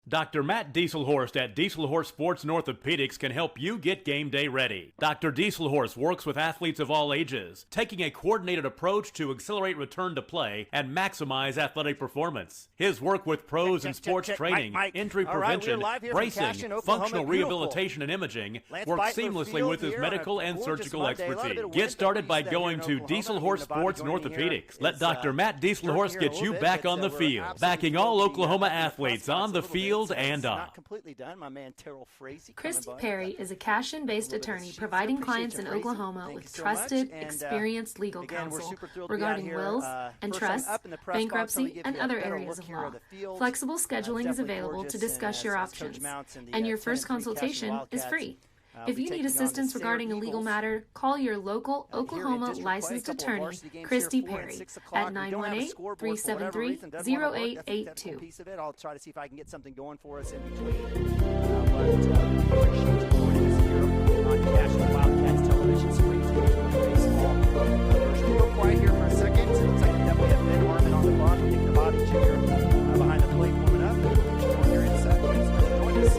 Dr. Matt Dieselhorst at Dieselhorst Sports and Orthopedics can help you get game day ready. Dr. Dieselhorst works with athletes of all ages, taking a coordinated approach to accelerate return to play and maximize athletic performance. His work with pros in sports training, injury prevention, bracing, functional rehabilitation, and imaging works seamlessly with his medical and surgical expertise. Get started by going to Dieselhorst Sports and Orthopedics. Let Dr. Matt Dieselhorst get you back on the field, backing all Oklahoma athletes on the field and not completely done. My man Terrell Frazee. Christy Perry is a Cashion-based attorney providing clients in Oklahoma with trusted, experienced legal counsel regarding wills and trusts, bankruptcy, and other areas of law. Flexible scheduling is available to discuss your options, and your first consultation is free. If you need assistance regarding a legal matter, call your local Oklahoma licensed attorney, Christy Perry, at 918-373-0882. Piece of it. I'll try to see if I can get something going for us in between. On Cashion Wildcats television screen. We're still quiet here for a second. It looks like we definitely have Ben Harmon on the clock. Nick Nabati Jr. Behind the plate warming up. Here in a second. Join us.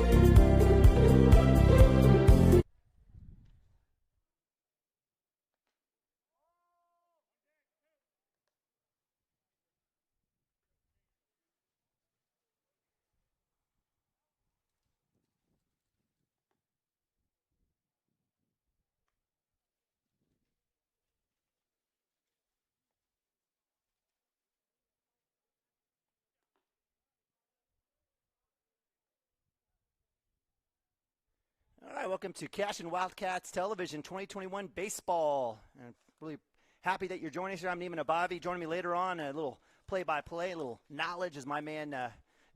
All right, welcome to Cashion Wildcats Television 2021 Baseball. I'm really happy that you're joining us here. I'm Neiman Abavi. Joining me later on, a little play-by-play, a little knowledge is my man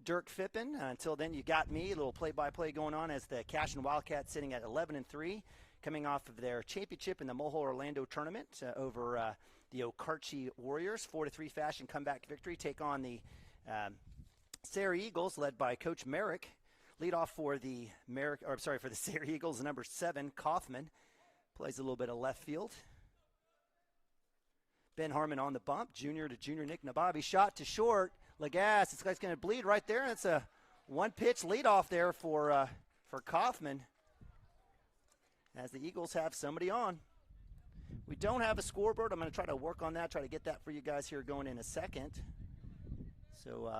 Dirk Phippen. Until then, you got me, a little play-by-play going on as the Cashion Wildcats sitting at 11-3, coming off of their championship in the Moho Orlando tournament over the Okarche Warriors. 4-3 fashion comeback victory. Take on the Sayre Eagles, led by Coach Merrick. Lead off for the Sayre Eagles, number 7, Kaufman. Plays a little bit of left field. Ben Harmon on the bump. Junior to junior Nick Nababi. Shot to short. Lagasse. This guy's going to bleed right there. It's a one-pitch leadoff there for Kaufman. As the Eagles have somebody on. We don't have a scoreboard. I'm going to try to work on that, try to get that for you guys here going in a second. So,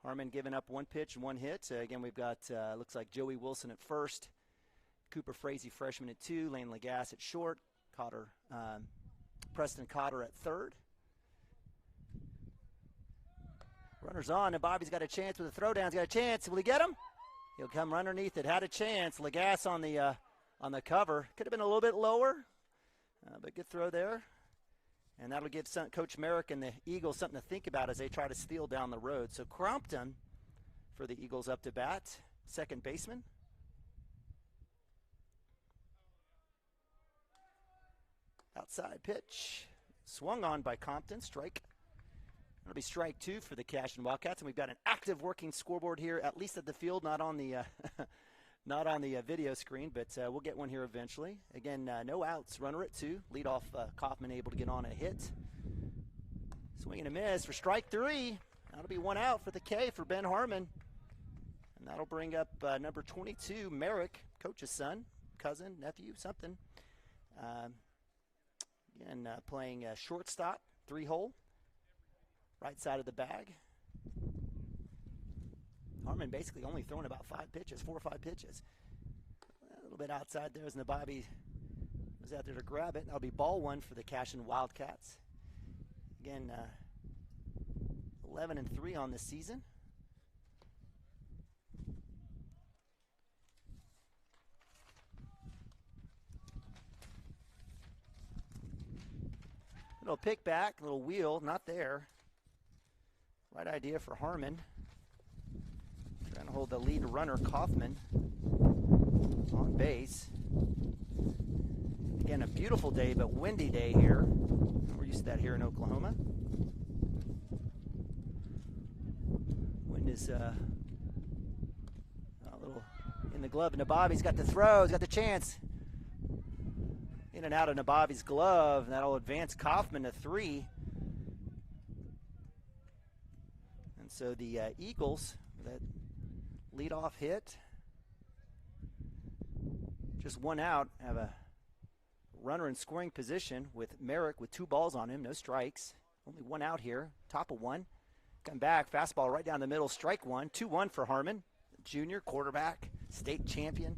Harmon giving up one pitch and one hit. Again, we've got, looks like Joey Wilson at first, Cooper Frazee, freshman at 2, Lane Lagasse at short, Preston Cotter at third. Runners on, and Bobby's got a chance with the throwdown. He's got a chance. Will he get him? He'll come underneath it. Had a chance. Lagasse on the cover. Could have been a little bit lower, but good throw there. And that'll give Coach Merrick and the Eagles something to think about as they try to steal down the road. So Crompton for the Eagles up to bat, second baseman. Outside pitch. Swung on by Compton. Strike. That'll be strike 2 for the Cashion Wildcats. And we've got an active working scoreboard here, at least at the field, not on the not on the video screen, but we'll get one here eventually. Again, no outs, runner at 2. Leadoff Kaufman able to get on a hit. Swing and a miss for strike 3. That'll be one out for the K for Ben Harmon. And that'll bring up number 22, Merrick, coach's son, cousin, nephew, something. Again, playing shortstop, 3-hole, right side of the bag. Harmon basically only throwing about 4 or 5 pitches. A little bit outside there as Nababi was out there to grab it. That'll be ball 1 for the Cashion Wildcats. Again, 11-3 on the season. Little pick back, little wheel, not there. Right idea for Harmon. Trying to hold the lead runner, Kaufman, on base. Again, a beautiful day, but windy day here. We're used to that here in Oklahoma. Wind is a little in the glove. Nababi's got the throw. He's got the chance. In and out of Nababi's glove. That'll advance Kaufman to 3. And So the Eagles, that leadoff hit, just one out, have a runner in scoring position with Merrick with 2 balls on him, no strikes. Only one out here, top of one. Come back, fastball right down the middle, strike one. 2-1 for Harmon, junior quarterback, state champion.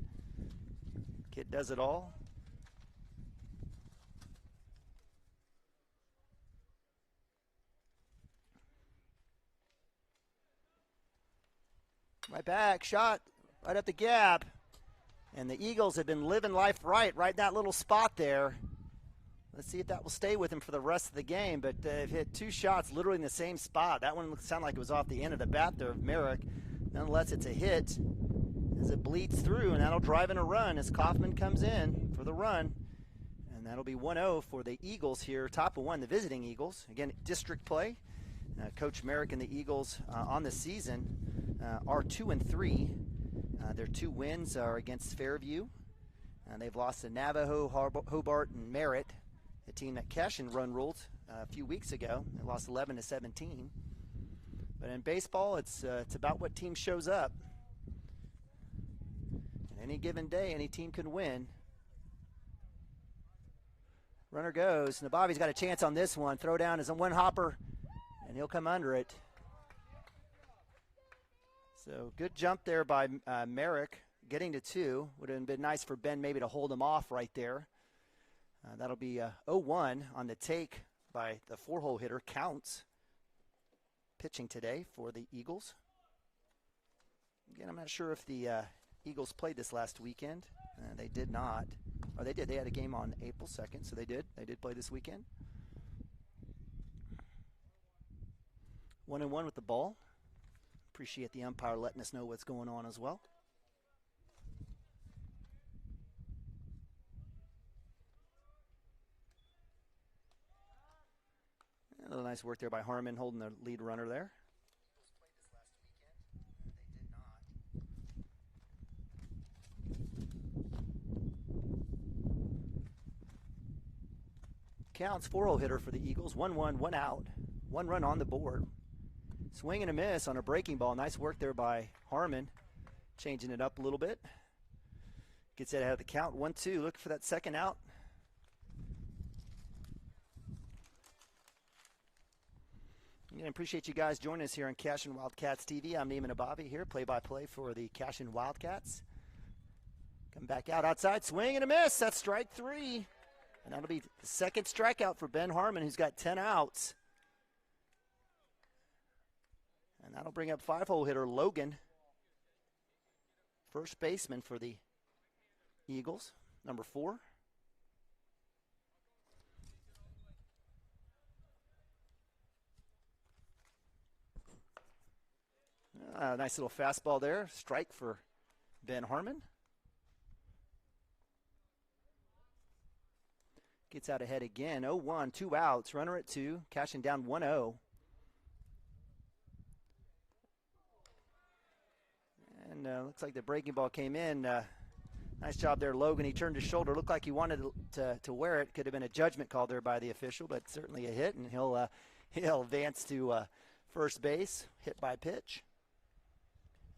Kid does it all. Right back, shot right at the gap. And the Eagles have been living life right in that little spot there. Let's see if that will stay with him for the rest of the game. But they've hit 2 shots literally in the same spot. That one sounded like it was off the end of the bat there of Merrick. Nonetheless, it's a hit as it bleeds through, and that'll drive in a run as Kaufman comes in for the run. And that'll be 1-0 for the Eagles here, top of one, the visiting Eagles. Again, district play. Coach Merrick and the Eagles on the season are 2-3. Their 2 wins are against Fairview. They've lost to Navajo, Hobart, and Merritt, a team that Cashion run ruled a few weeks ago. They lost 11-17. But in baseball, it's about what team shows up. And any given day, any team can win. Runner goes. Nabavi's got a chance on this one. Throw down is a one hopper, and he'll come under it. So good jump there by Merrick, getting to 2. Would have been nice for Ben maybe to hold him off right there. That'll be 0-1 on the take by the 4-hole hitter, Counts, pitching today for the Eagles. Again, I'm not sure if the Eagles played this last weekend. They did not. Or they did. They had a game on April 2nd, so they did. They did play this weekend. 1-1 with the ball. Appreciate the umpire letting us know what's going on as well. A little nice work there by Harmon holding the lead runner there. Counts, 4-hole hitter for the Eagles. 1-1, 1 out. 1 run on the board. Swing and a miss on a breaking ball. Nice work there by Harmon, changing it up a little bit. Gets it ahead of the count. 1-2. Looking for that second out. Again, appreciate you guys joining us here on Cashion Wildcats TV. I'm Neiman Abavi here, play-by-play for the Cashion Wildcats. Come back out outside. Swing and a miss. That's strike 3. And that'll be the second strikeout for Ben Harmon, who's got 10 outs. And that'll bring up 5-hole hitter Logan, first baseman for the Eagles, number 4. Nice little fastball there. Strike for Ben Harmon. Gets out ahead again. 0-1, 2 outs. Runner at 2. Cashion down 1-0. And looks like the breaking ball came in. Nice job there, Logan. He turned his shoulder. Looked like he wanted to wear it. Could have been a judgment call there by the official, but certainly a hit. And he'll advance to first base, hit by pitch.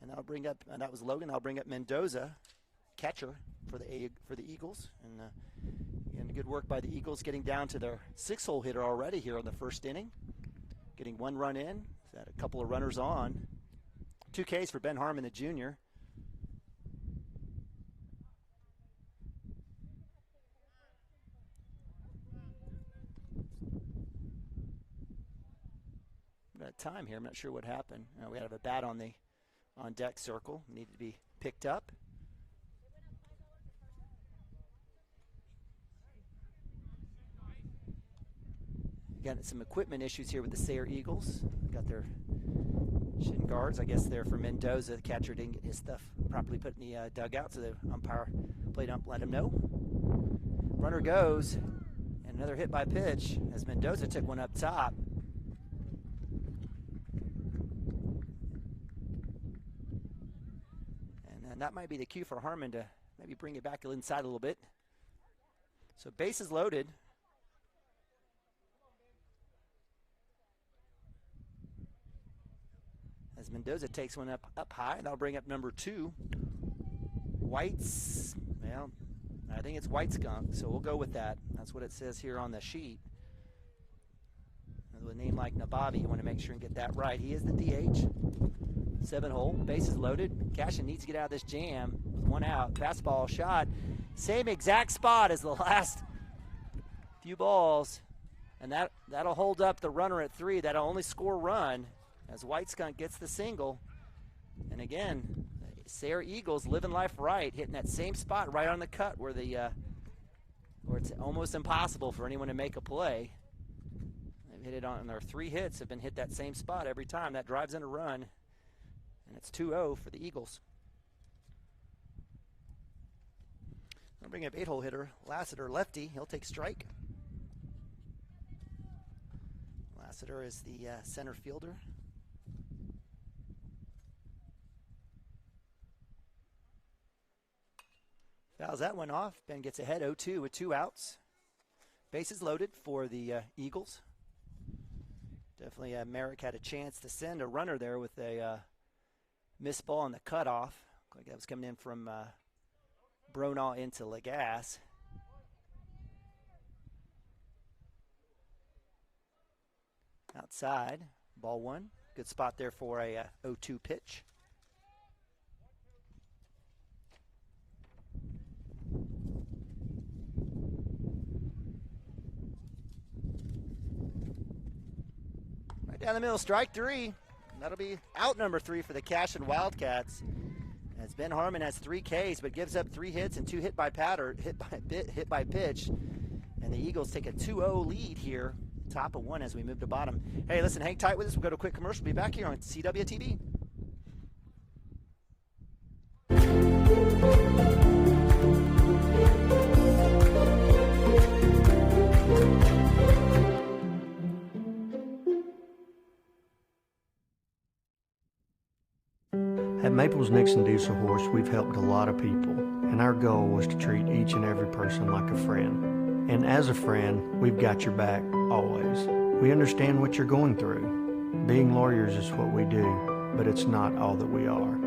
And that'll bring up, and that was Logan. That'll bring up Mendoza, catcher for the Eagles. And good work by the Eagles getting down to their 6-hole hitter already here in the first inning. Getting 1 run in. Had a couple of runners on. 2 Ks for Ben Harmon, the junior. We're at time here. I'm not sure what happened. We have a bat on deck circle. Needed to be picked up. Got some equipment issues here with the Sayre Eagles. Got their shin guards. I guess they're for Mendoza. The catcher didn't get his stuff properly put in the dugout, so the umpire played up, let him know. Runner goes, and another hit by pitch as Mendoza took one up top. And that might be the cue for Harmon to maybe bring it back inside a little bit. So bases loaded. Mendoza takes one up high, and that'll bring up number 2. White's, well, I think it's White Skunk, so we'll go with that. That's what it says here on the sheet. With a name like Nabavi, you want to make sure and get that right. He is the DH. 7-hole, bases loaded. Cashion needs to get out of this jam. 1 out, fastball shot. Same exact spot as the last few balls. And that'll hold up the runner at 3. That'll only score run as White Skunk gets the single. And again, Sayre Eagles living life right, hitting that same spot right on the cut where it's almost impossible for anyone to make a play. They've hit it on their 3 hits have been hit that same spot every time. That drives in a run. And it's 2-0 for the Eagles. I'll bring up 8-hole hitter Lassiter, lefty. He'll take strike. Lassiter is the center fielder. Fouls that one off. Ben gets ahead 0-2 with 2 outs. Bases loaded for the Eagles. Definitely Merrick had a chance to send a runner there with a missed ball on the cutoff. Looked like that was coming in from Bronaugh into Lagasse. Outside, ball 1. Good spot there for a 0-2 pitch. Right down the middle, strike 3. That'll be out number 3 for the Cashion Wildcats. As Ben Harmon has 3 Ks, but gives up 3 hits and 2 hit by pitch. And the Eagles take a 2-0 lead here. Top of 1 as we move to bottom. Hey, listen, hang tight with us. We'll go to a quick commercial. Be back here on CWTV. At Maples Nixon Diesel Horse, we've helped a lot of people, and our goal was to treat each and every person like a friend. And as a friend, we've got your back, always. We understand what you're going through. Being lawyers is what we do, but it's not all that we are.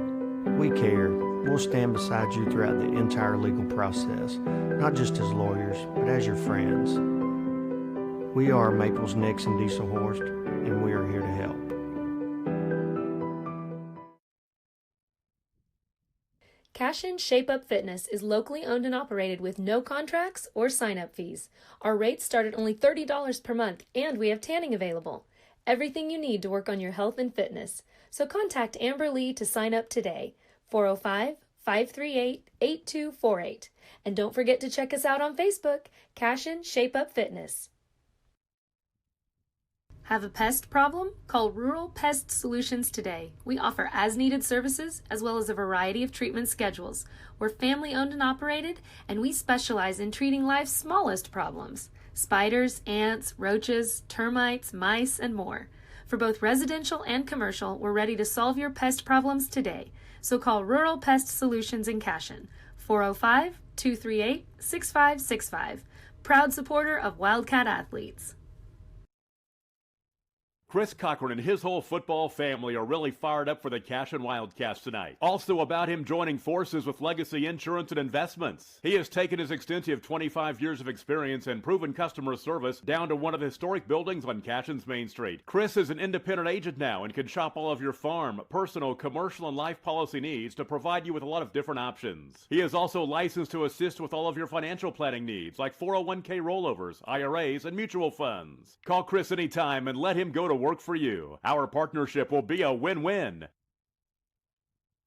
We care. We'll stand beside you throughout the entire legal process, not just as lawyers, but as your friends. We are Maples Nixon Diesel Horse, and we are here to help. Cashion Shape Up Fitness is locally owned and operated with no contracts or sign-up fees. Our rates start at only $30 per month, and we have tanning available. Everything you need to work on your health and fitness. So contact Amber Lee to sign up today, 405-538-8248. And don't forget to check us out on Facebook, Cashion Shape Up Fitness. Have a pest problem? Call Rural Pest Solutions today. We offer as-needed services as well as a variety of treatment schedules. We're family-owned and operated, and we specialize in treating life's smallest problems: spiders, ants, roaches, termites, mice, and more. For both residential and commercial, we're ready to solve your pest problems today. So call Rural Pest Solutions in Cashion, 405-238-6565. Proud supporter of Wildcat athletes. Chris Cochran and his whole football family are really fired up for the Cashion Wildcats tonight. Also about him joining forces with Legacy Insurance and Investments. He has taken his extensive 25 years of experience and proven customer service down to one of the historic buildings on Cashion's Main Street. Chris is an independent agent now and can shop all of your farm, personal, commercial, and life policy needs to provide you with a lot of different options. He is also licensed to assist with all of your financial planning needs like 401k rollovers, IRAs, and mutual funds. Call Chris anytime and let him go to work for you. Our partnership will be a win-win.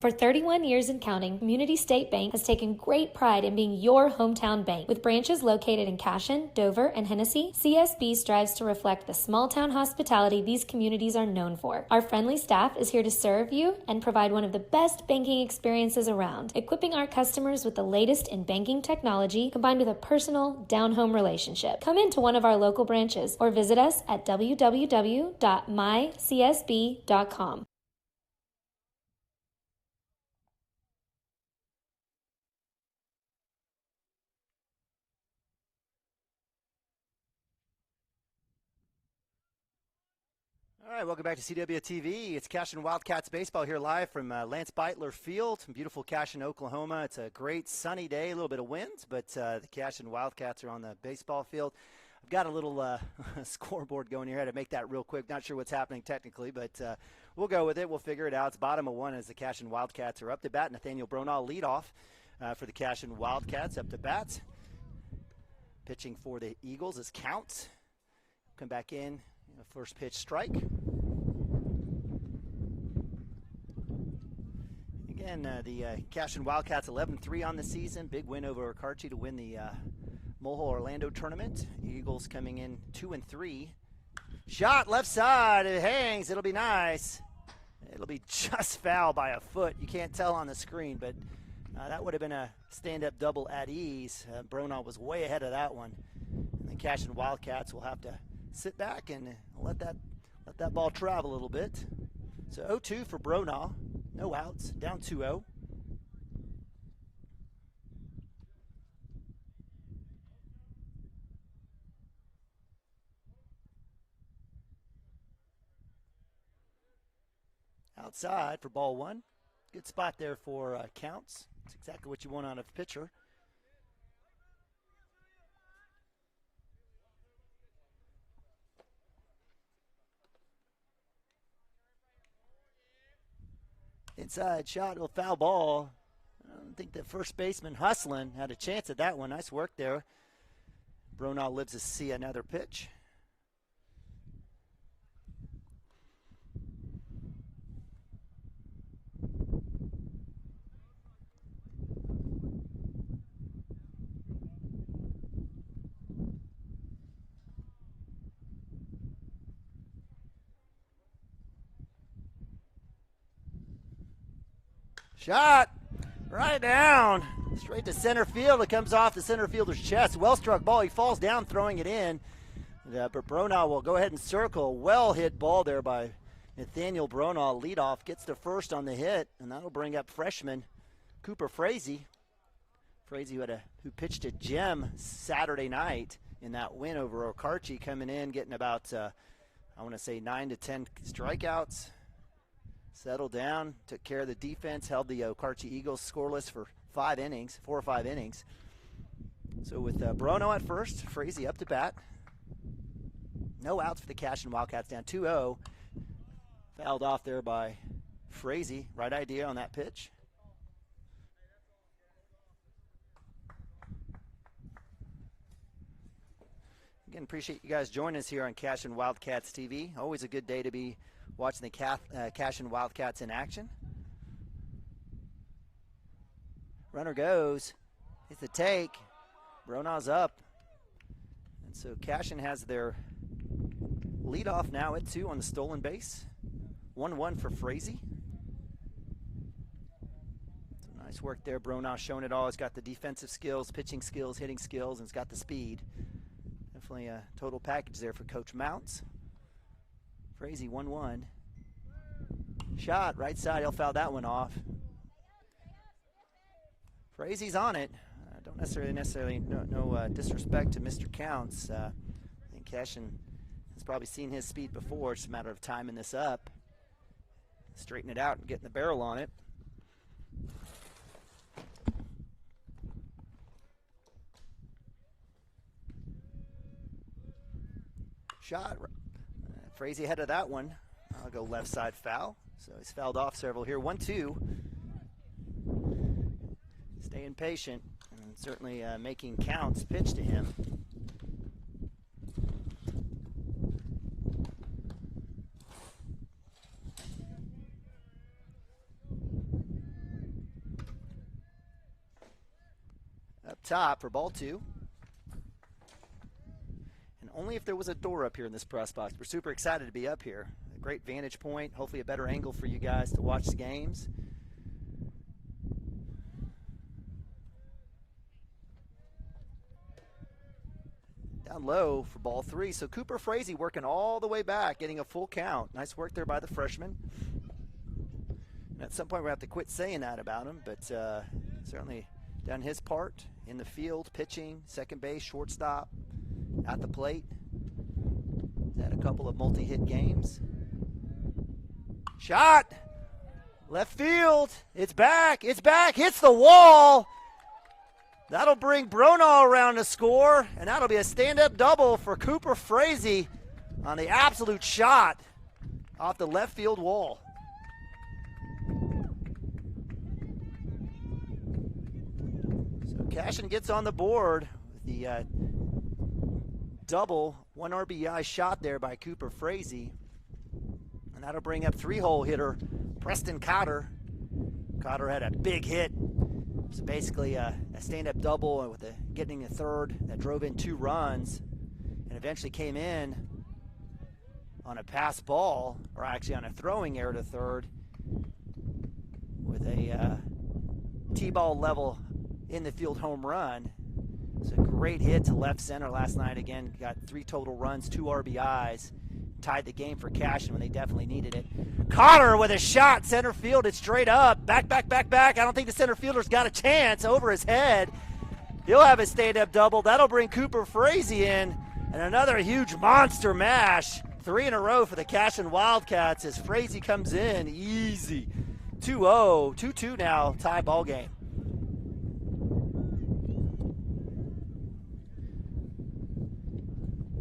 For 31 years and counting, Community State Bank has taken great pride in being your hometown bank. With branches located in Cashion, Dover, and Hennessy, CSB strives to reflect the small-town hospitality these communities are known for. Our friendly staff is here to serve you and provide one of the best banking experiences around, equipping our customers with the latest in banking technology combined with a personal, down-home relationship. Come into one of our local branches or visit us at www.mycsb.com. All right, welcome back to CWTV. It's Cashion Wildcats baseball here live from Lance Beitler Field in beautiful Cashion, Oklahoma. It's a great sunny day, a little bit of wind, but the Cashion Wildcats are on the baseball field. I've got a little scoreboard going here. I had to make that real quick. Not sure what's happening technically, but we'll go with it. We'll figure it out. It's bottom of one as the Cashion Wildcats are up to bat. Nathaniel Bronaugh lead off for the Cashion Wildcats up to bat. Pitching for the Eagles is Count. Come back in. First pitch strike. Again, the Cashion Wildcats 11-3 on the season. Big win over Okarche to win the Mulhall Orlando tournament. Eagles coming in 2-3. Shot left side. It hangs. It'll be nice. It'll be just foul by a foot. You can't tell on the screen, but that would have been a stand-up double at ease. Bronaugh was way ahead of that one. And the Cashion Wildcats will have to sit back and let that ball travel a little bit. So 0-2 for Bronaugh. No outs. Down 2-0. Outside for ball one. Good spot there for Counts. That's exactly what you want out of a pitcher. Inside shot, a foul ball. I don't think the first baseman Hustlin had a chance at that one. Nice work there. Bronaugh lives to see another pitch. Shot right down, straight to center field. It comes off the center fielder's chest. Well struck ball. He falls down throwing it in. But Bronaugh will go ahead and circle. Well hit ball there by Nathaniel Bronaugh. Leadoff gets to first on the hit, and that'll bring up freshman Cooper Frazee. Frazee who pitched a gem Saturday night in that win over Okarche, coming in, getting about, 9 to 10 strikeouts. Settled down, took care of the defense, held the Okarche Eagles scoreless for 4 or 5 innings. So with Bronaugh at first, Frazee up to bat. No outs for the Cashion Wildcats, down 2-0. Fouled off there by Frazee. Right idea on that pitch. Again, appreciate you guys joining us here on Cashion Wildcats TV. Always a good day to be watching the Cashion Wildcats in action. Runner goes. It's the take. Bronaugh's up. And so Cashion has their leadoff now at 2 on the stolen base. 1-1 for Frazee. So nice work there. Bronaugh showing it all. He's got the defensive skills, pitching skills, hitting skills, and he's got the speed. Definitely a total package there for Coach Mounts. Frazee 1-1. Shot right side. He'll foul that one off. Frazee's on it. Don't necessarily no disrespect to Mr. Counts. I think Cashion has probably seen his speed before. It's a matter of timing this up, straighten it out, and getting the barrel on it. Shot. Frazee ahead of that one. I'll go left side foul. So he's fouled off several here. 1-2. Staying patient and certainly making Counts pitch to him. Up top for ball 2. Only if there was a door up here in this press box. We're super excited to be up here. A great vantage point, hopefully a better angle for you guys to watch the games. Down low for ball 3. So Cooper Frazee working all the way back, getting a full count. Nice work there by the freshman. And at some point we'll have to quit saying that about him, but certainly done his part in the field, pitching, second base, shortstop, at the plate. He's had a couple of multi-hit games. Shot. Left field. It's back. It's back. Hits the wall. That'll bring Bronall around to score, and that'll be a stand-up double for Cooper Frazee on the absolute shot off the left field wall. So Cashion gets on the board with the double, 1 RBI shot there by Cooper Frazee. And that'll bring up 3-hole hitter Preston Cotter. Cotter had a big hit. It was basically a stand-up double with getting a third that drove in 2 runs and eventually came in on a pass ball, or actually on a throwing error to third with a T-ball level in the field home run. It's a great hit to left center last night. Again, got 3 total runs, 2 RBIs. Tied the game for Cashion when they definitely needed it. Cotter with a shot, center field. It's straight up. Back, back, back, back. I don't think the center fielder's got a chance. Over his head. He'll have a stand-up double. That'll bring Cooper Frazee in. And another huge monster mash. 3 in a row for the Cashion Wildcats as Frazee comes in. Easy. 2-0. 2-2 now. Tie ball game.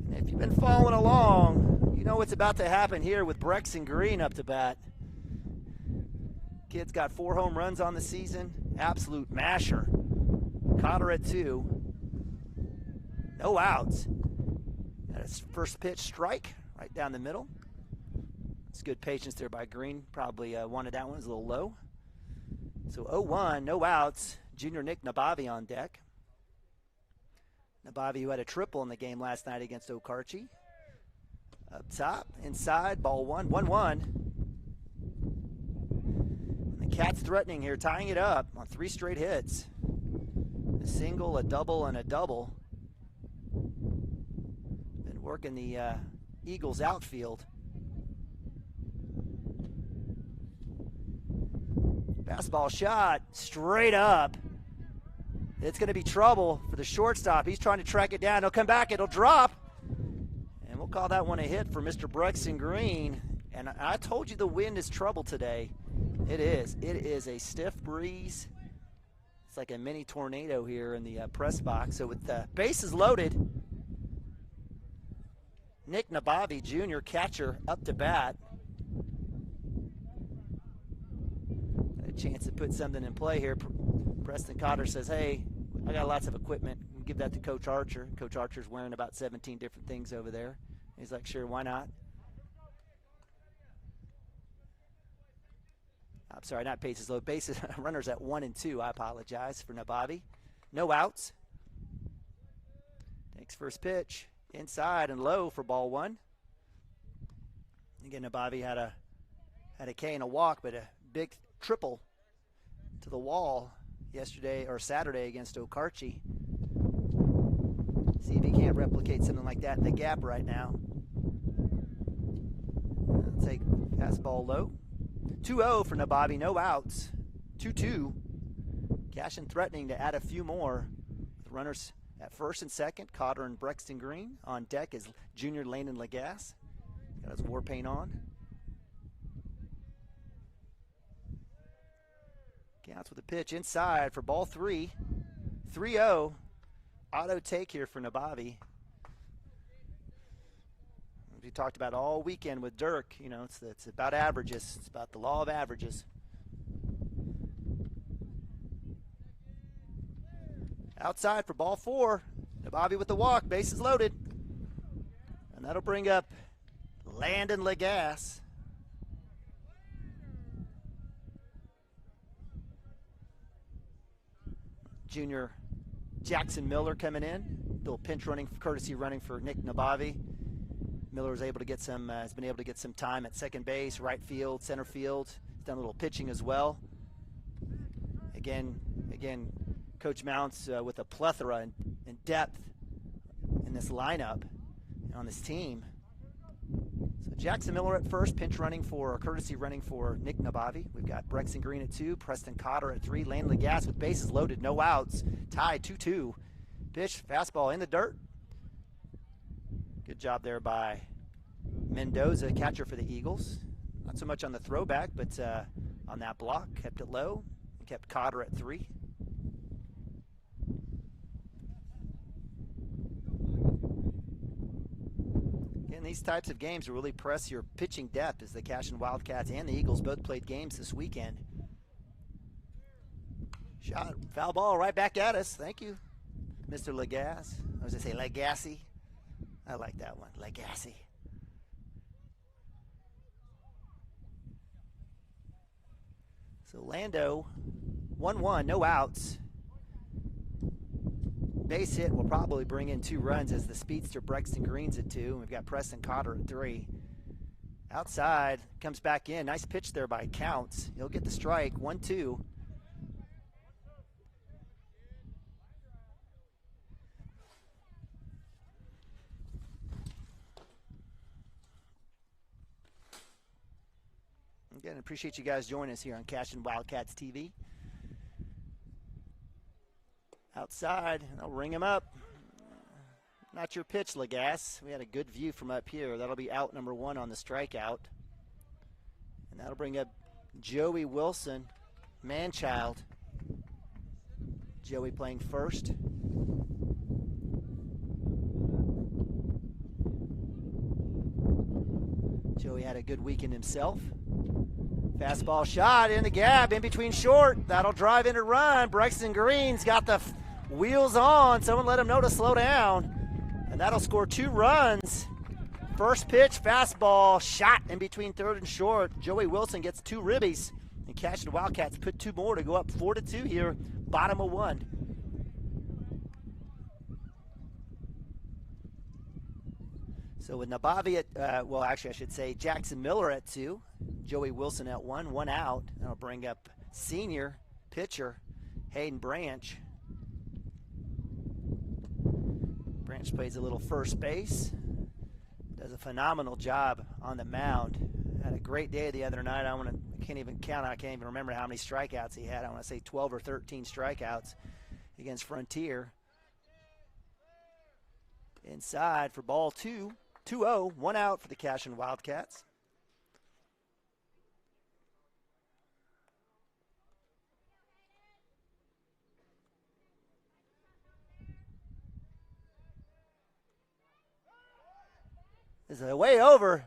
And if you've been following along, you know what's about to happen here with Brexton Green up to bat. Kid's got 4 home runs on the season. Absolute masher. Cotter at 2. No outs. Got his first pitch strike right down the middle. It's good patience there by Green. Probably wanted that one. It was a little low. So 0-1, no outs. Junior Nick Nabavi on deck. Nabavi, who had a triple in the game last night against Okarche. Up top, inside, ball 1, 1-1. And the Cats threatening here, tying it up on 3 straight hits. A single, a double, and a double. Been working the Eagles outfield. Fastball shot, straight up. It's going to be trouble for the shortstop. He's trying to track it down. He'll come back, it'll drop. We'll call that one a hit for Mr. Brexton Green. And I told you the wind is trouble today. It is. It is a stiff breeze. It's like a mini tornado here in the press box. So with the bases loaded, Nick Nabavi, Jr., catcher, up to bat. Got a chance to put something in play here. Preston Cotter says, hey, I got lots of equipment. Give that to Coach Archer. Coach Archer's wearing about 17 different things over there. He's like, sure, why not? I'm sorry, not bases low. Bases runners at 1 and 2. I apologize for Nabavi. No outs. Takes first pitch inside and low for ball 1. Again, Nabavi had a K and a walk, but a big triple to the wall yesterday or Saturday against Okarche. See if he can't replicate something like that in the gap right now. Take fastball low. 2-0 for Nabavi, no outs. 2-2. Cashion threatening to add a few more. With runners at first and second, Cotter and Brexton Green. On deck is junior Landon Lagasse. Got his war paint on. Counts with a pitch inside for ball 3. 3-0. Auto take here for Nabavi. We talked about all weekend with Dirk. You know, it's about averages. It's about the law of averages. Outside for ball 4. Nabavi with the walk. Bases loaded. And that'll bring up Landon Lagasse. Junior Jackson Miller coming in. Little pinch running, courtesy running for Nick Nabavi. Miller was able to get some, has been able to get some time at second base, right field, center field. He's done a little pitching as well. Again, Coach Mounts with a plethora and depth in this lineup on this team. So Jackson Miller at first, pinch running for, or courtesy running for Nick Nabavi. We've got Brexton Green at 2, Preston Cotter at 3, Landon Lagasse with bases loaded, no outs, tied 2-2. Pitch, fastball in the dirt. Good job there by Mendoza, catcher for the Eagles. Not so much on the throwback, but on that block, kept it low and kept Cotter at 3. Again, these types of games will really press your pitching depth, as the Cashion Wildcats and the Eagles both played games this weekend. Shot, foul ball right back at us. Thank you, Mr. Lagasse. I was going to say Lagasse. I like that one, Lagasse. So Lando, 1-1, no outs. Base hit will probably bring in 2 runs as the speedster Brexton Green's at 2. And we've got Preston Cotter at 3. Outside, comes back in. Nice pitch there by Counts. He'll get the strike, 1-2. Again, appreciate you guys joining us here on Cashion Wildcats TV. Outside, I'll ring him up. Not your pitch, Lagasse. We had a good view from up here. That'll be out number 1 on the strikeout. And that'll bring up Joey Wilson, man-child. Joey playing first. Joey had a good weekend himself. Fastball shot in the gap, in between short. That'll drive in a run. Brexton Green's got the wheels on. Someone let him know to slow down. And that'll score 2 runs. First pitch, fastball, shot in between third and short. Joey Wilson gets 2 ribbies. And Cashion Wildcats put 2 more to go up 4-2 here, bottom of 1. So with Nabavi at, well, actually I should say Jackson Miller at 2. Joey Wilson at 1 out. That'll bring up senior pitcher Hayden Branch. Branch plays a little first base. Does a phenomenal job on the mound. Had a great day the other night. I can't even count. I can't even remember how many strikeouts he had. I want to say 12 or 13 strikeouts against Frontier. Inside for ball 2. 2-0, 1 out for the Cashion Wildcats. This is way over.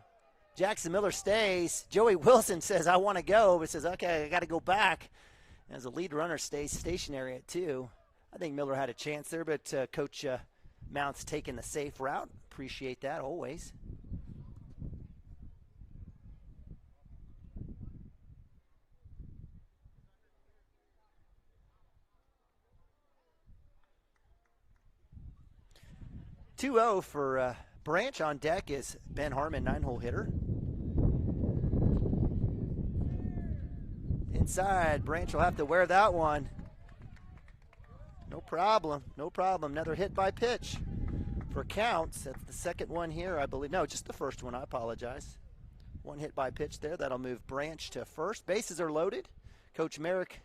Jackson Miller stays. Joey Wilson says, I want to go, but says, okay, I got to go back. As the lead runner stays stationary at 2. I think Miller had a chance there, but Coach Mount's taking the safe route. Appreciate that always. (2-0) for Branch. On deck is Ben Harmon, 9-hole hitter. Inside, Branch will have to wear that one. No problem, no problem. Another hit by pitch for Counts. That's the second one here, I believe. No, just the first one, I apologize. 1 hit by pitch there. That'll move Branch to first. Bases are loaded. Coach Merrick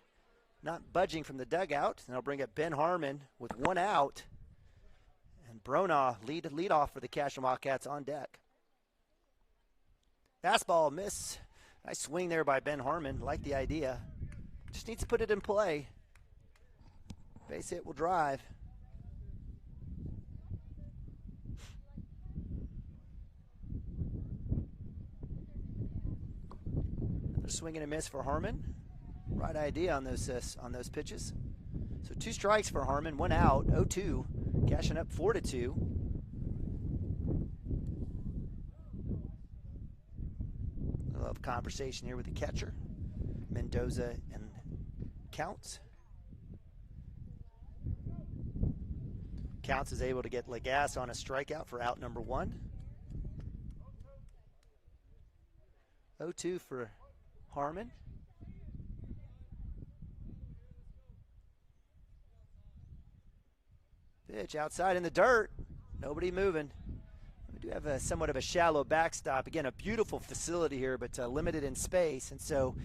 not budging from the dugout. And that'll bring up Ben Harmon with 1 out. And Brona lead off for the Cashion Wildcats on deck. Fastball miss. Nice swing there by Ben Harmon. Like the idea. Just needs to put it in play. Base hit will drive. Another swing and a miss for Harmon. Right idea on those pitches. So 2 strikes for Harmon, 1 out, 0-2. Cashion up 4-2. A little conversation here with the catcher, Mendoza and Counts. Counts is able to get Lagasse on a strikeout for out number 1. 0-2 for Harmon. Pitch outside in the dirt. Nobody moving. We do have somewhat of a shallow backstop. Again, a beautiful facility here, but limited in space. And so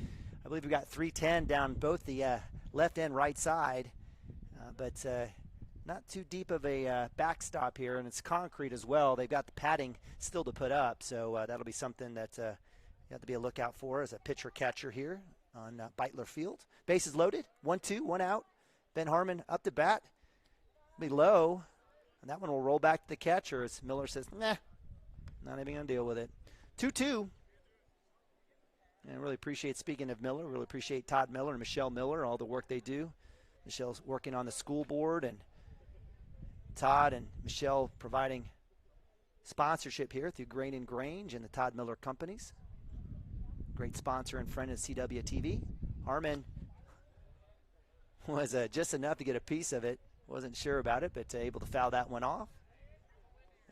I believe we've got 310 down both the left and right side. But not too deep of a backstop here, and it's concrete as well. They've got the padding still to put up, so that'll be something that you have to be a lookout for as a pitcher-catcher here on Beitler Field. Bases loaded, 1-2, 1 out. Ben Harmon up to bat, be low, and that one will roll back to the catcher as Miller says, nah, not even going to deal with it. 2-2. And I really appreciate, speaking of Miller, really appreciate Todd Miller and Michelle Miller, all the work they do. Michelle's working on the school board, and Todd and Michelle providing sponsorship here through Grain and Grange and the Todd Miller Companies. Great sponsor and friend of CWTV. Harmon was just enough to get a piece of it. Wasn't sure about it, but able to foul that one off.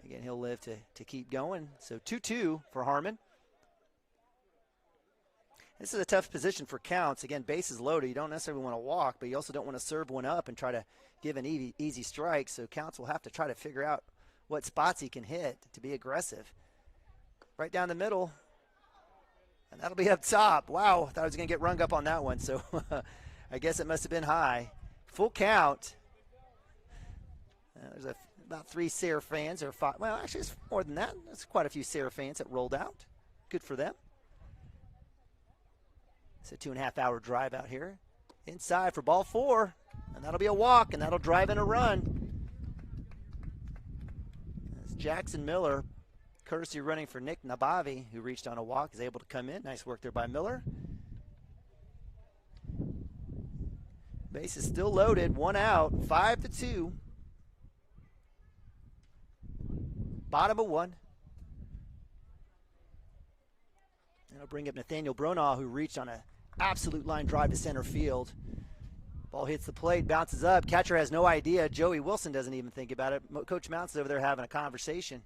Again, he'll live to keep going. So 2-2 for Harmon. This is a tough position for counts. Again, bases loaded. You don't necessarily want to walk, but you also don't want to serve one up and try to give an easy strike. So counts will have to try to figure out what spots he can hit to be aggressive. Right down the middle. And that'll be up top. Wow, I thought I was going to get rung up on that one. So I guess it must have been high. Full count. There's about 3 Sayre fans, or 5. Well, actually, it's more than that. There's quite a few Sayre fans that rolled out. Good for them. It's a 2.5-hour drive out here. Inside for ball 4, and that'll be a walk, and that'll drive in a run. As Jackson Miller, courtesy running for Nick Nabavi, who reached on a walk, is able to come in. Nice work there by Miller. Base is still loaded, 1 out, 5-2. Bottom of 1. And I'll bring up Nathaniel Bronaugh, who reached on an absolute line drive to center field. Ball hits the plate, bounces up. Catcher has no idea. Joey Wilson doesn't even think about it. Coach Mounts is over there having a conversation.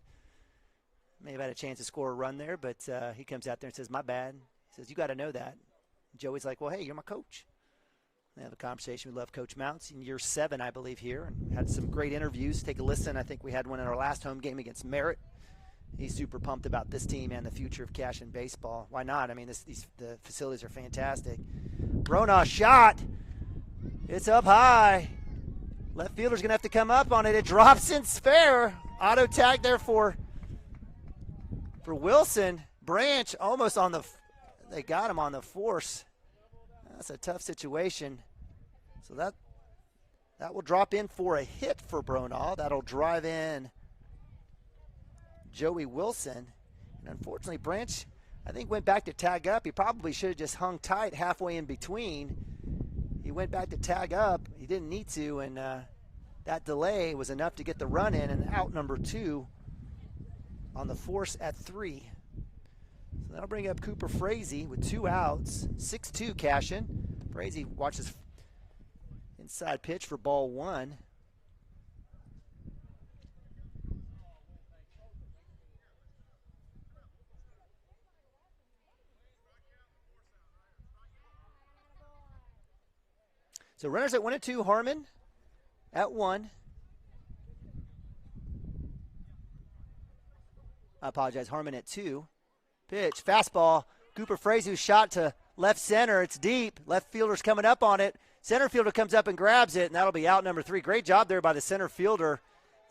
May have had a chance to score a run there, but he comes out there and says, my bad. He says, you got to know that. Joey's like, well, hey, you're my coach. They have a conversation. We love Coach Mounts in year 7, I believe, here, and had some great interviews. Take a listen. I think we had one in our last home game against Merritt. He's super pumped about this team and the future of Cashion baseball. Why not? I mean, the facilities are fantastic. Bronaugh shot. It's up high. Left fielder's going to have to come up on it. It drops in fair. Auto tag there for Wilson. Branch almost on the – they got him on the force. That's a tough situation. So that will drop in for a hit for Bronaugh. That'll drive in Joey Wilson. And unfortunately, Branch, I think, went back to tag up. He probably should have just hung tight halfway in between. He went back to tag up. He didn't need to, and that delay was enough to get the run in, and out number 2 on the force at 3. So that'll bring up Cooper Frazee with 2 outs. 6-2 Cashion. Frazee watches inside pitch for ball 1. So runners at 1 and 2, Harmon at 1. I apologize, Harmon at 2. Pitch, fastball. Cooper Frazee shot to left center. It's deep. Left fielder's coming up on it. Center fielder comes up and grabs it, and that'll be out number 3. Great job there by the center fielder.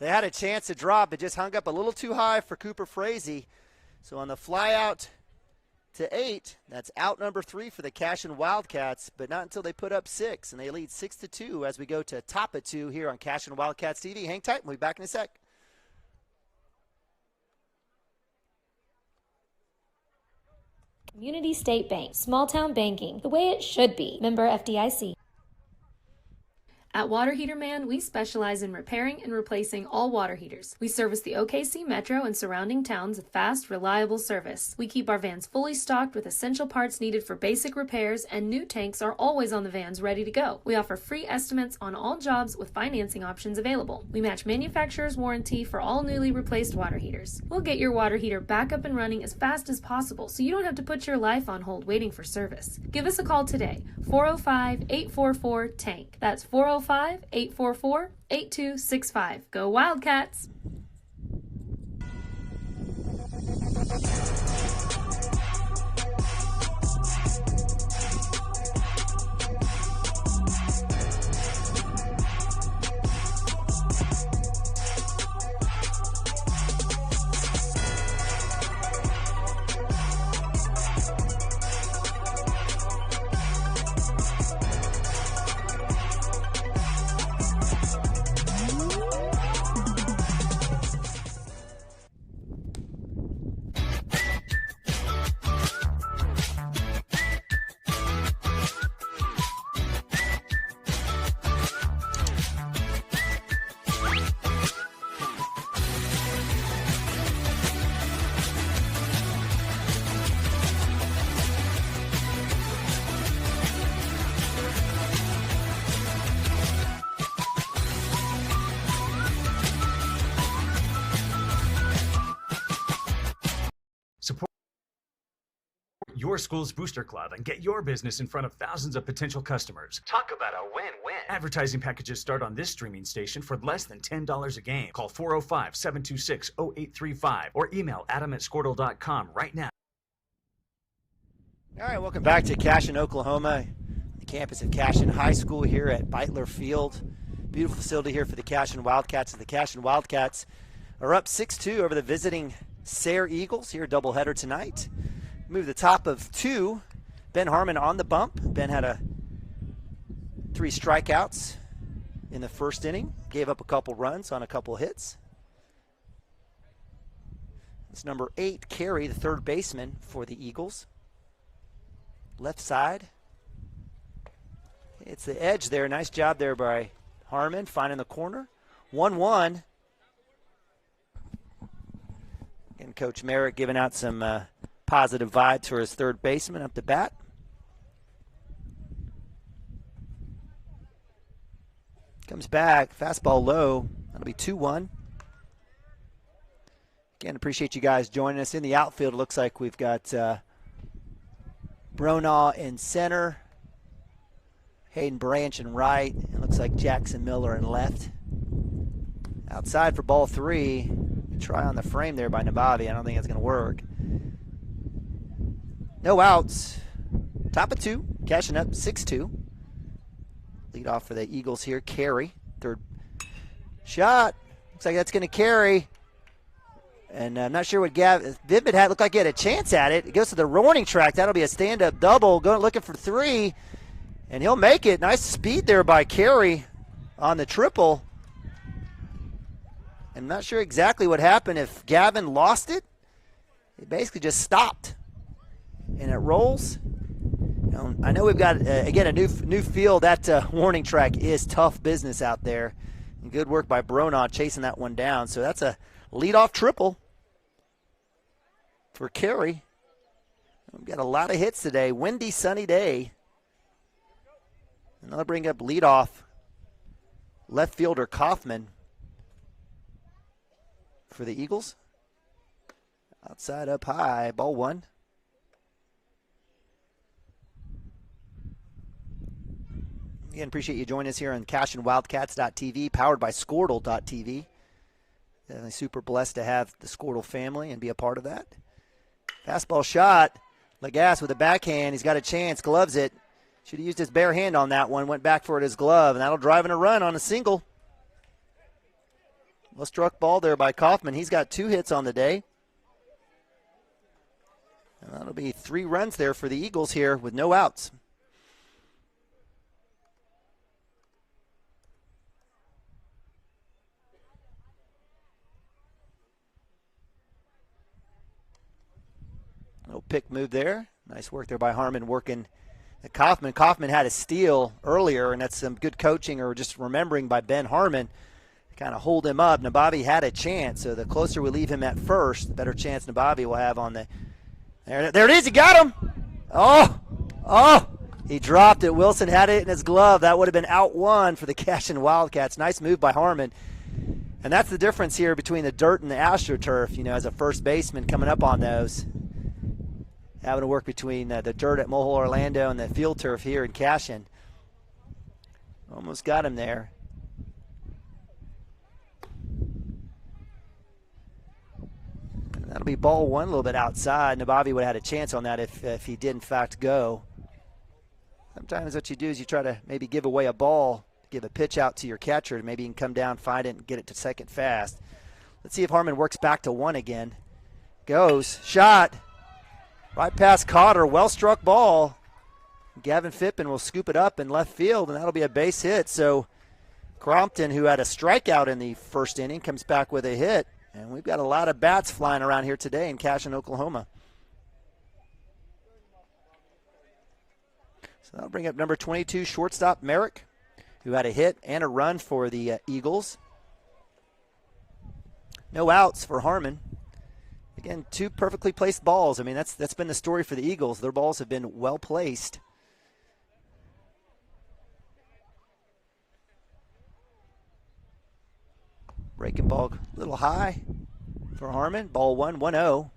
They had a chance to drop, but just hung up a little too high for Cooper Frazee. So on the fly out to 8, that's out number 3 for the Cashion Wildcats, but not until they put up 6, and they lead 6-2 as we go to top of 2 here on Cashion Wildcats TV. Hang tight. We'll be back in a sec. Community State Bank, small town banking, the way it should be. Member FDIC. At Water Heater Man, we specialize in repairing and replacing all water heaters. We service the OKC Metro and surrounding towns with fast, reliable service. We keep our vans fully stocked with essential parts needed for basic repairs, and new tanks are always on the vans ready to go. We offer free estimates on all jobs with financing options available. We match manufacturer's warranty for all newly replaced water heaters. We'll get your water heater back up and running as fast as possible so you don't have to put your life on hold waiting for service. Give us a call today, 405-844-TANK. That's 405-844-8265. Go Wildcats! your school's booster club and get your business in front of thousands of potential customers. Talk about a win-win. Advertising packages start on this streaming station for less than $10 a game. Call 405-726-0835 or email adam@squirtle.com right now. All right, welcome back to Cashion, Oklahoma, the campus of Cashion High School here at Beitler Field. Beautiful facility here for the Cashion Wildcats. The Cashion Wildcats are up 6-2 over the visiting Sayre Eagles here, doubleheader tonight. Move the top of 2. Ben Harmon on the bump. Ben had 3 strikeouts in the first inning. Gave up a couple runs on a couple hits. It's number 8, Carey, the third baseman for the Eagles. Left side. It's the edge there. Nice job there by Harmon finding the corner. 1-1. And Coach Merrick giving out some positive vibes for his third baseman up to bat. Comes back, fastball low. That'll be 2-1. Again, appreciate you guys joining us. In the outfield, it looks like we've got Bronaugh in center, Hayden Branch in right. It looks like Jackson Miller in left. Outside for ball 3. Try on the frame there by Nabavi. I don't think it's going to work. No outs. Top of 2. Cashion up 6-2. Lead off for the Eagles here. Carey. Third shot. Looks like that's going to carry. And I'm not sure what Vidman had. Looked like he had a chance at it. It goes to the warning track. That'll be a stand-up double. Going looking for 3. And he'll make it. Nice speed there by Carey on the triple. I'm not sure exactly what happened. If Gavin lost it, it basically just stopped. And it rolls. I know we've got, again, a new field. That warning track is tough business out there. And good work by Bronaugh chasing that one down. So that's a leadoff triple for Carey. We've got a lot of hits today. Windy, sunny day. And I'll bring up leadoff left fielder Kaufman for the Eagles. Outside up high, ball 1. Again, appreciate you joining us here on CashionWildcats.tv, powered by Squirtle.tv. Definitely super blessed to have the Squirtle family and be a part of that. Fastball shot. Lagasse with a backhand. He's got a chance. Gloves it. Should have used his bare hand on that one. Went back for it his glove, and that'll drive in a run on a single. Well struck ball there by Kaufman. He's got 2 hits on the day. And that'll be 3 runs there for the Eagles here with no outs. Little pick move there. Nice work there by Harmon working at Kaufman. Kaufman had a steal earlier, and that's some good coaching or just remembering by Ben Harmon to kind of hold him up. Nabavi had a chance, so the closer we leave him at first, the better chance Nabavi will have on the – there it is. He got him. Oh, he dropped it. Wilson had it in his glove. That would have been out 1 for the Cashion Wildcats. Nice move by Harmon. And that's the difference here between the dirt and the AstroTurf, as a first baseman coming up on those. Having to work between the dirt at Mulhall Orlando and the field turf here in Cashion. Almost got him there. And that'll be ball 1, a little bit outside. Nabavi would have had a chance on that if he did, in fact, go. Sometimes what you do is you try to maybe give away a ball, give a pitch out to your catcher, maybe you can come down, find it, and get it to second fast. Let's see if Harmon works back to 1 again. Goes. Shot. Right past Cotter, well-struck ball. Gavin Phippen will scoop it up in left field, and that'll be a base hit. So Crompton, who had a strikeout in the first inning, comes back with a hit. And we've got a lot of bats flying around here today in Cashion, Oklahoma. So that'll bring up number 22, shortstop Merrick, who had a hit and a run for the Eagles. No outs for Harmon. Again, 2 perfectly placed balls. I mean, that's been the story for the Eagles. Their balls have been well placed. Breaking ball a little high for Harmon. Ball 1, 1-0.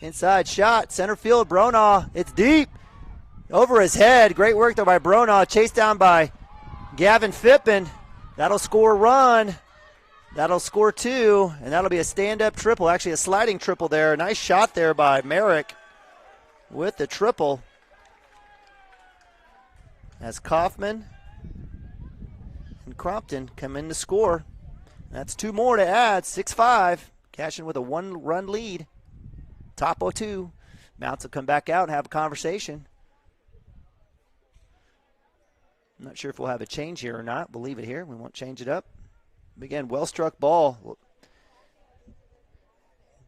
Inside shot, center field, Bronaugh. It's deep. Over his head. Great work there by Bronaugh. Chased down by Gavin Phippen. That'll score a run. That'll score 2, and that'll be a stand-up triple. Actually, a sliding triple there. Nice shot there by Merrick with the triple. As Kaufman and Crompton come in to score. That's 2 more to add, 6-5. Cashion with a 1-run lead. Top of 2. Mounts will come back out and have a conversation. I'm not sure if we'll have a change here or not. We'll leave it here. We won't change it up. Again, well-struck ball.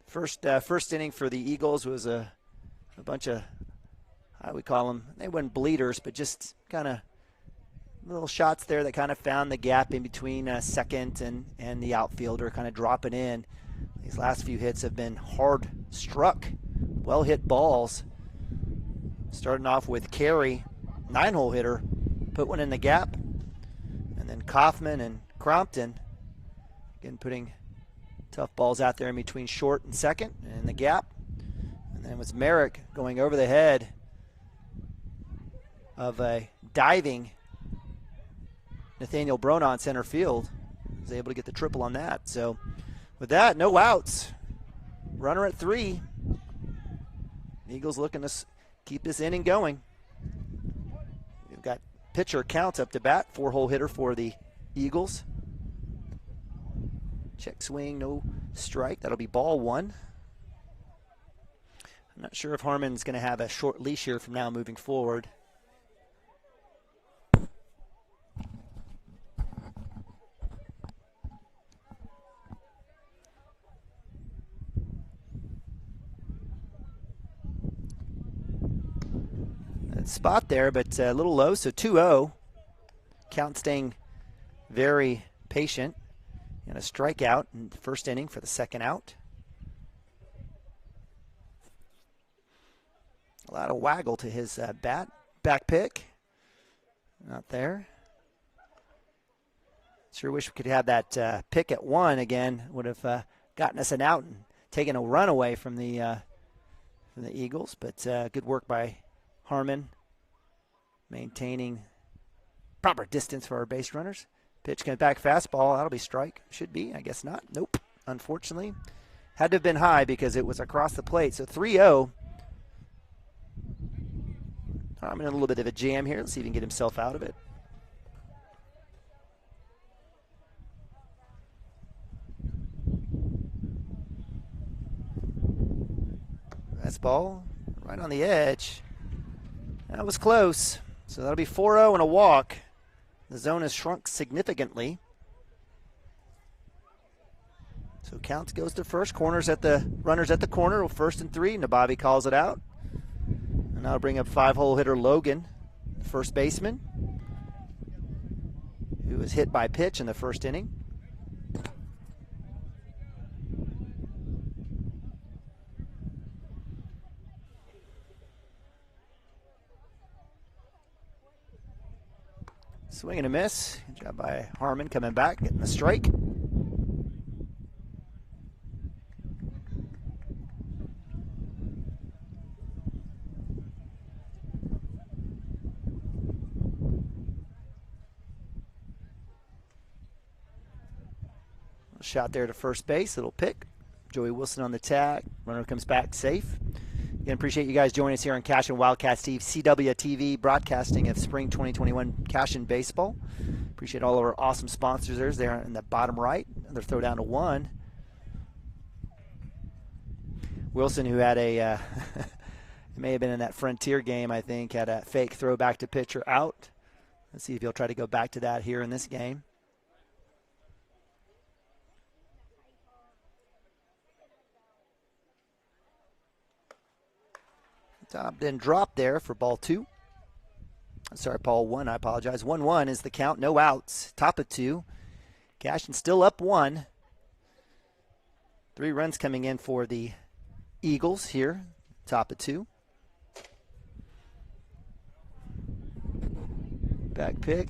First inning for the Eagles was a bunch of, how we call them, they weren't bleeders, but just kind of little shots there that kind of found the gap in between second and the outfielder, kind of dropping in. These last few hits have been hard struck, well-hit balls. Starting off with Carey, 9-hole hitter, put one in the gap. And then Kaufman and Crompton, again, putting tough balls out there in between short and second and in the gap. And then it was Merrick going over the head of a diving Nathaniel Bronaugh in center field. He was able to get the triple on that. So with that, no outs. Runner at 3. Eagles looking to keep this inning going. We've got pitcher Count up to bat, 4-hole hitter for the Eagles. Check swing, no strike. That'll be ball 1. I'm not sure if Harmon's going to have a short leash here from now moving forward. Spot there, but a little low, so 2-0. Count staying very patient. And a strikeout in the first inning for the second out. A lot of waggle to his bat. Back pick. Not there. Sure wish we could have that pick at 1 again. Would have gotten us an out and taken a run away from the Eagles. But good work by Harmon, maintaining proper distance for our base runners. Pitch comes back, fastball. That'll be strike. Should be. I guess not. Nope. Unfortunately. Had to have been high because it was across the plate. So 3-0. I'm in a little bit of a jam here. Let's see if he can get himself out of it. Fastball right on the edge. That was close. So that'll be 4-0 and a walk. The zone has shrunk significantly. So Counts goes to first. Runners at the corner. 1st and 3. Nabavi calls it out. And that'll bring up 5-hole hitter Logan, first baseman, who was hit by pitch in the first inning. Swing and a miss. Good job by Harmon coming back, getting the strike. Shot there to first base, little pick. Joey Wilson on the tag. Runner comes back safe. Again, appreciate you guys joining us here on Cashion Wildcats TV, CWTV, broadcasting of Spring 2021 Cashion Baseball. Appreciate all of our awesome sponsors there in the bottom right. Another throw down to 1. Wilson, who had a, it may have been in that Frontier game, I think, had a fake throw back to pitcher out. Let's see if he'll try to go back to that here in this game. Top then drop there for ball 2. Sorry, ball 1, I apologize. 1-1 is the count, no outs. Top of 2. Cashion still up 1. 3 runs coming in for the Eagles here, top of 2. Back pick.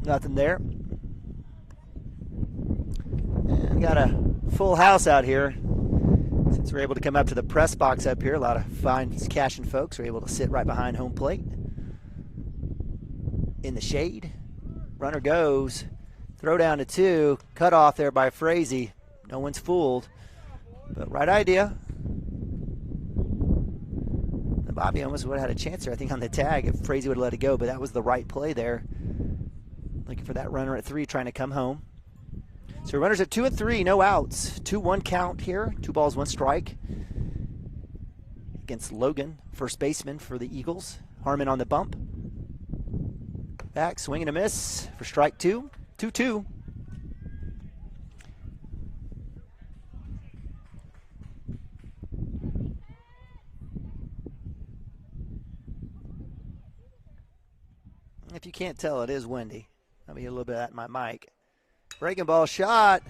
Nothing there. And got a full house out here. Since we're able to come up to the press box up here, a lot of fine Cashion folks are able to sit right behind home plate in the shade. Runner goes. Throw down to 2. Cut off there by Frazee. No one's fooled. But right idea. Bobby almost would have had a chance there, I think, on the tag if Frazee would have let it go, but that was the right play there. Looking for that runner at 3, trying to come home. So runners at 2 and 3, no outs. 2-1 count here. 2 balls, 1 strike. Against Logan, first baseman for the Eagles. Harmon on the bump. Back, swing and a miss for strike 2. 2-2. If you can't tell, it is windy. Let me get a little bit of that in my mic. Breaking ball shot.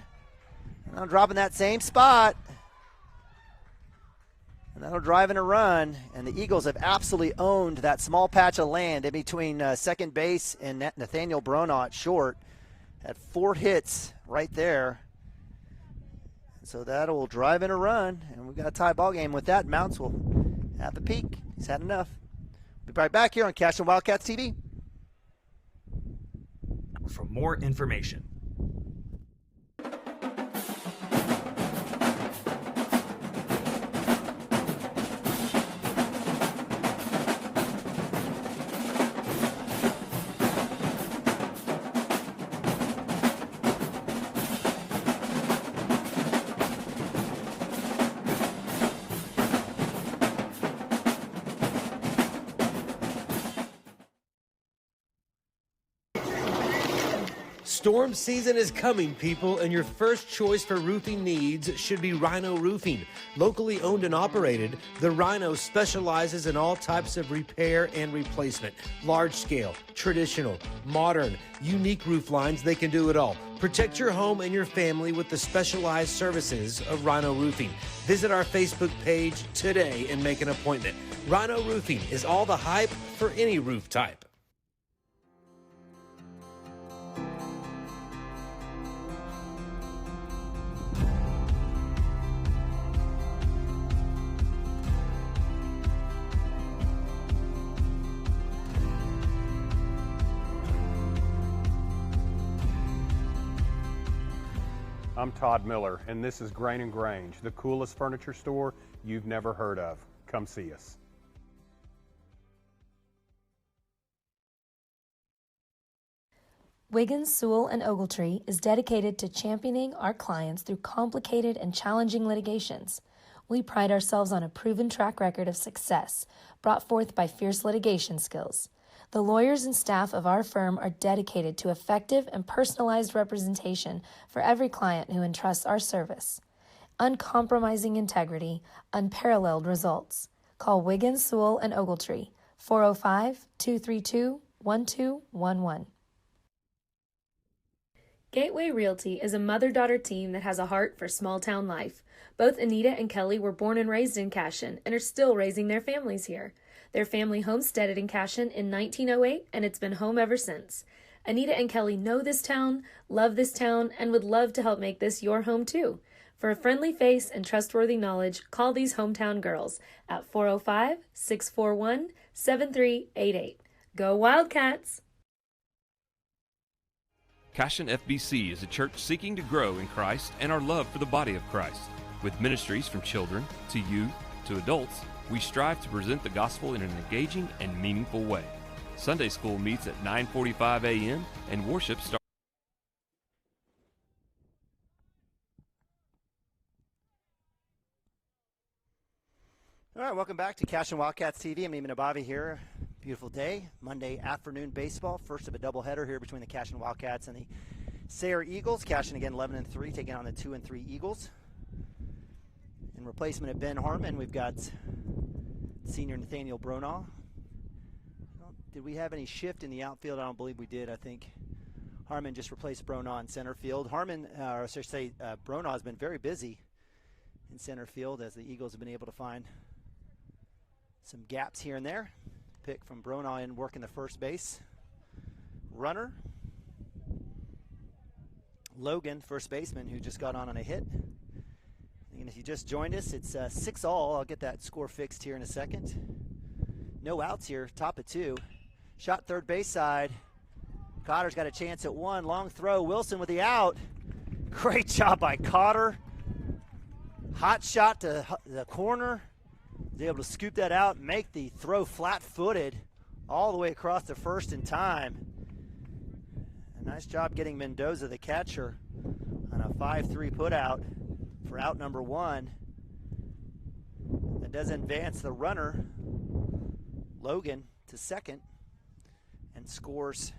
And I'm dropping that same spot. And that'll drive in a run. And the Eagles have absolutely owned that small patch of land in between second base and Nathaniel Bronaugh at short. Had 4 hits right there. So that'll drive in a run. And we've got a tie ball game with that. Mounts will have the peak. He's had enough. We'll be right back here on Cashion Wildcats TV. For more information. Storm season is coming, people, and your first choice for roofing needs should be Rhino Roofing. Locally owned and operated, the Rhino specializes in all types of repair and replacement. Large scale, traditional, modern, unique roof lines, they can do it all. Protect your home and your family with the specialized services of Rhino Roofing. Visit our Facebook page today and make an appointment. Rhino Roofing is all the hype for any roof type. I'm Todd Miller, and this is Grain & Grange, the coolest furniture store you've never heard of. Come see us. Wiggins, Sewell, and Ogletree is dedicated to championing our clients through complicated and challenging litigations. We pride ourselves on a proven track record of success brought forth by fierce litigation skills. The lawyers and staff of our firm are dedicated to effective and personalized representation for every client who entrusts our service. Uncompromising integrity, unparalleled results. Call Wiggins, Sewell, and Ogletree, 405-232-1211. Gateway Realty is a mother-daughter team that has a heart for small-town life. Both Anita and Kelly were born and raised in Cashion and are still raising their families here. Their family homesteaded in Cashion in 1908, and it's been home ever since. Anita and Kelly know this town, love this town, and would love to help make this your home too. For a friendly face and trustworthy knowledge, call these hometown girls at 405-641-7388. Go Wildcats! Cashion FBC is a church seeking to grow in Christ and our love for the body of Christ. With ministries from children to youth to adults, we strive to present the gospel in an engaging and meaningful way. Sunday school meets at 9:45 a.m. and worship starts. All right, welcome back to Cashion Wildcats TV. I'm Eamon Abavi here. Beautiful day, Monday afternoon baseball. First of a doubleheader here between the Cashion Wildcats and the Sayre Eagles. Cashion again 11-3, taking on the 2-3 Eagles. In replacement of Ben Harmon, we've got senior Nathaniel Bronaugh. Did we have any shift in the outfield? I don't believe we did. I think Harmon just replaced Bronaugh in center field. Bronaugh has been very busy in center field as the Eagles have been able to find some gaps here and there. Pick from Bronaugh in working the first base. Runner. Logan, first baseman, who just got on a hit. And if you just joined us, it's 6-all. I'll get that score fixed here in a second. No outs here, top of 2. Shot third base side. Cotter's got a chance at 1. Long throw. Wilson with the out. Great job by Cotter. Hot shot to the corner. Was able to scoop that out and make the throw flat-footed all the way across the first in time. A nice job getting Mendoza, the catcher, on a 5-3 putout for out number 1. That does advance the runner, Logan, to second, and scores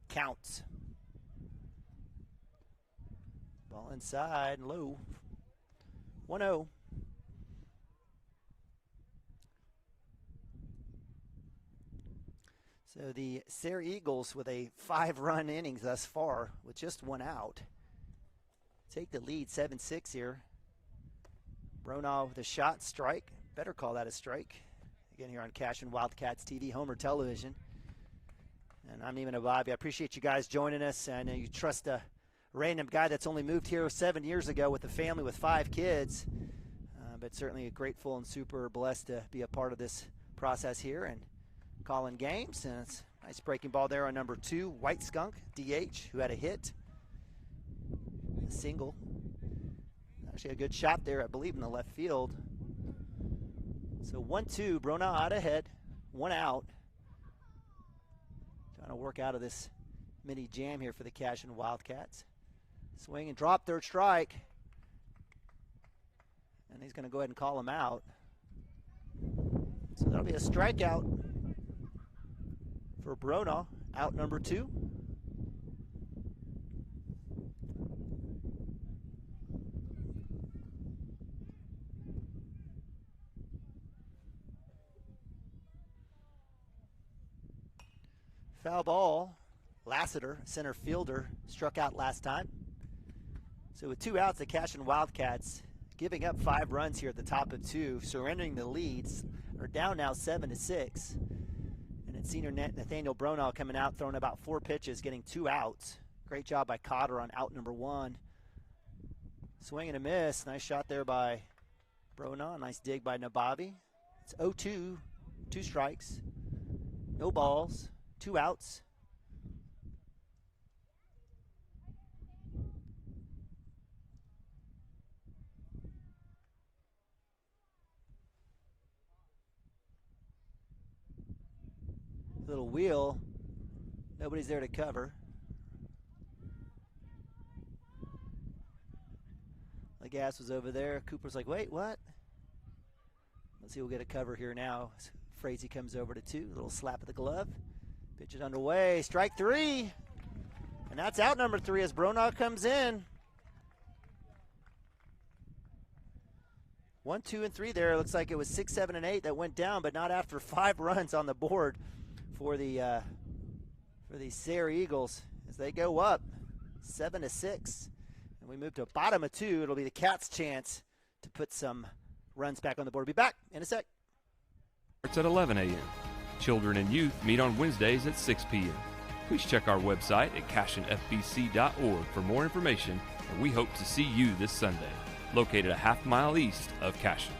counts. Ball inside, low, 1-0. So the Sayre Eagles with a 5-run innings thus far with just 1 out. Take the lead 7-6 here. Bronaugh with a shot, strike. Better call that a strike. Again here on Cashion Wildcats TV, Homer Television. And I'm Neiman Ababi. I appreciate you guys joining us. I know you trust a random guy that's only moved here 7 years ago with a family with 5 kids. But certainly grateful and super blessed to be a part of this process here and calling games. And it's a nice breaking ball there on number 2, White Skunk, DH, who had a hit. A single. Actually a good shot there, I believe, in the left field. So 1-2, Bronaugh out ahead, 1 out. Trying to work out of this mini jam here for the Cashion Wildcats. Swing and drop, third strike. And he's going to go ahead and call him out. So that'll be a strikeout for Bronaugh, out number 2. Foul ball. Lassiter, center fielder, struck out last time. So with 2 outs, the Cashion Wildcats giving up 5 runs here at the top of 2, surrendering the leads, are down now 7-6. And it's senior Nathaniel Bronaugh coming out, throwing about 4 pitches, getting 2 outs. Great job by Cotter on out number 1. Swing and a miss. Nice shot there by Bronaugh. Nice dig by Nabavi. It's 0-2, 2 strikes, no balls, 2 outs. Little wheel, nobody's there to cover. The gas was over there. Cooper's like, wait, what? Let's see, we'll get a cover here now. Frazee comes over to 2, little slap of the glove. Pitch is underway, strike 3. And that's out number 3 as Bronaugh comes in. 1, 2, and 3 there. Looks like it was 6, 7, and 8 that went down, but not after 5 runs on the board for the Sayre Eagles as they go up 7-6. And we move to bottom of 2. It'll be the Cats' chance to put some runs back on the board. Be back in a sec. It's at 11 a.m. Children and youth meet on Wednesdays at 6 p.m. Please check our website at cashionfbc.org for more information, and we hope to see you this Sunday, located a half-mile east of Cashion.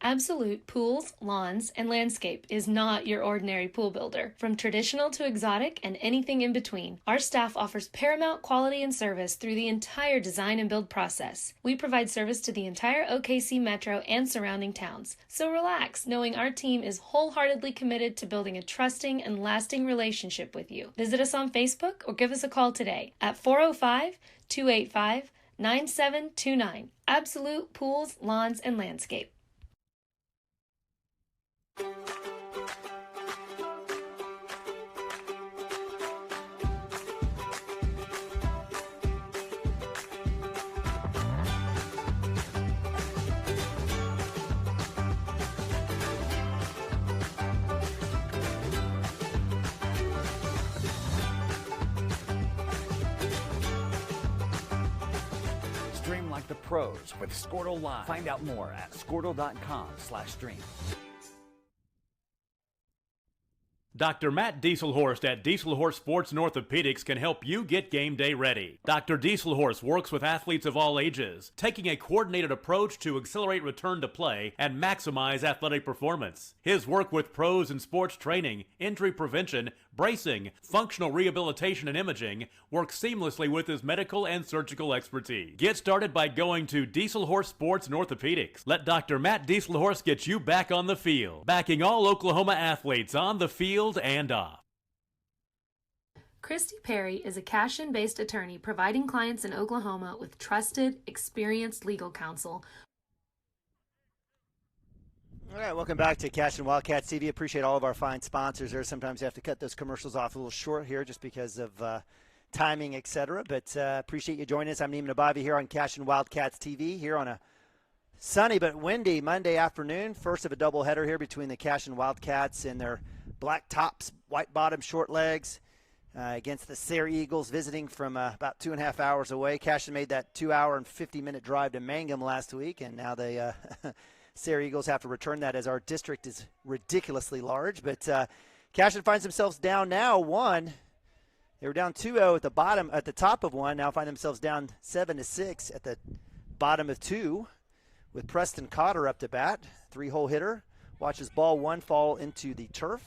Absolute Pools, Lawns, and Landscape is not your ordinary pool builder. From traditional to exotic and anything in between, our staff offers paramount quality and service through the entire design and build process. We provide service to the entire OKC metro and surrounding towns. So relax, knowing our team is wholeheartedly committed to building a trusting and lasting relationship with you. Visit us on Facebook or give us a call today at 405-285-9729. Absolute Pools, Lawns, and Landscape. Stream like the pros with Squirtle Live. Find out more at squirtle.com/stream. Dr. Matt Dieselhorst at Dieselhorst Sports and Orthopedics can help you get game day ready. Dr. Dieselhorst works with athletes of all ages, taking a coordinated approach to accelerate return to play and maximize athletic performance. His work with pros in sports training, injury prevention, bracing, functional rehabilitation, and imaging works seamlessly with his medical and surgical expertise. Get started by going to Dieselhorst Sports and Orthopedics. Let Dr. Matt Dieselhorst get you back on the field, backing all Oklahoma athletes on the field and off. Christy Perry is a Cashion-based attorney providing clients in Oklahoma with trusted, experienced legal counsel. All right, welcome back to Cashion Wildcats TV. Appreciate all of our fine sponsors there. Sometimes you have to cut those commercials off a little short here just because of timing, etc. But appreciate you joining us. I'm Neiman Abavi here on Cashion Wildcats TV here on a sunny but windy Monday afternoon. First of a doubleheader here between the Cashion Wildcats and their black tops, white bottom, short legs against the Sayre Eagles, visiting from about 2.5 hours away. Cashion made that 2-hour and 50-minute drive to Mangum last week, and now the Sayre Eagles have to return that as our district is ridiculously large. But Cashion finds themselves down now 1. They were down 2-0 at the top of 1. Now find themselves down 7-6 at the bottom of 2, with Preston Cotter up to bat, 3-hole hitter. Watches ball 1 fall into the turf.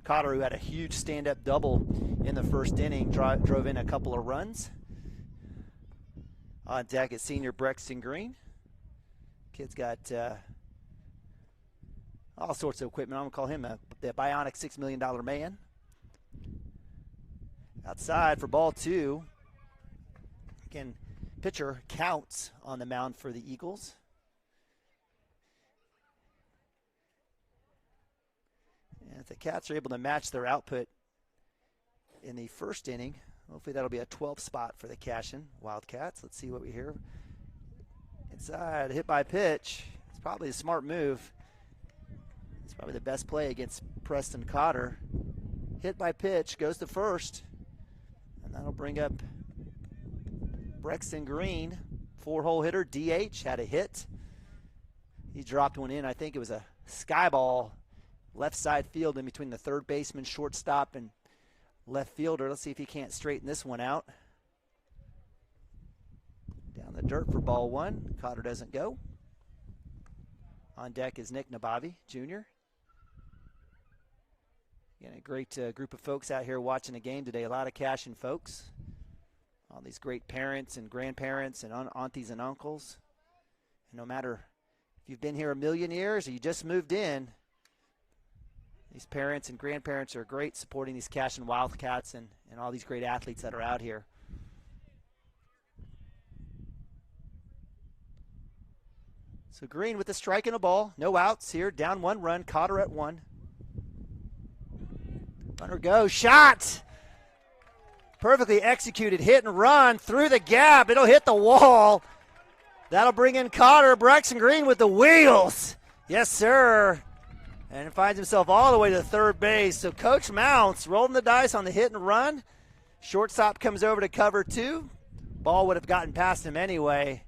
Cotter, who had a huge stand-up double in the first inning, drove in a couple of runs. On deck is senior Brexton Green. Kid's got all sorts of equipment. I'm going to call him the bionic $6 million man. Outside for ball 2. Again, pitcher Counts on the mound for the Eagles. And if the Cats are able to match their output in the first inning, hopefully that'll be a 12th spot for the Cashion Wildcats. Let's see what we hear. Inside, hit by pitch. It's probably a smart move. It's probably the best play against Preston Cotter. Hit by pitch, goes to first. And that'll bring up Brexton Green, 4-hole hitter, DH, had a hit. He dropped one in. I think it was a sky ball. Left side field in between the third baseman, shortstop, and left fielder. Let's see if he can't straighten this one out. Down the dirt for ball 1. Cotter doesn't go. On deck is Nick Nabavi, Jr. Again, a great group of folks out here watching the game today. A lot of Cashion folks. All these great parents and grandparents and aunties and uncles. And no matter if you've been here a million years or you just moved in, these parents and grandparents are great supporting these Cashion Wildcats and all these great athletes that are out here. So Green with the strike and a ball. No outs here. Down 1 run. Cotter at 1. Runner goes. Shot! Perfectly executed hit and run through the gap. It'll hit the wall. That'll bring in Cotter. Brexton Green with the wheels. Yes, sir. And it finds himself all the way to third base. So Coach Mounts rolling the dice on the hit and run. Shortstop comes over to cover 2. Ball would have gotten past him anyway.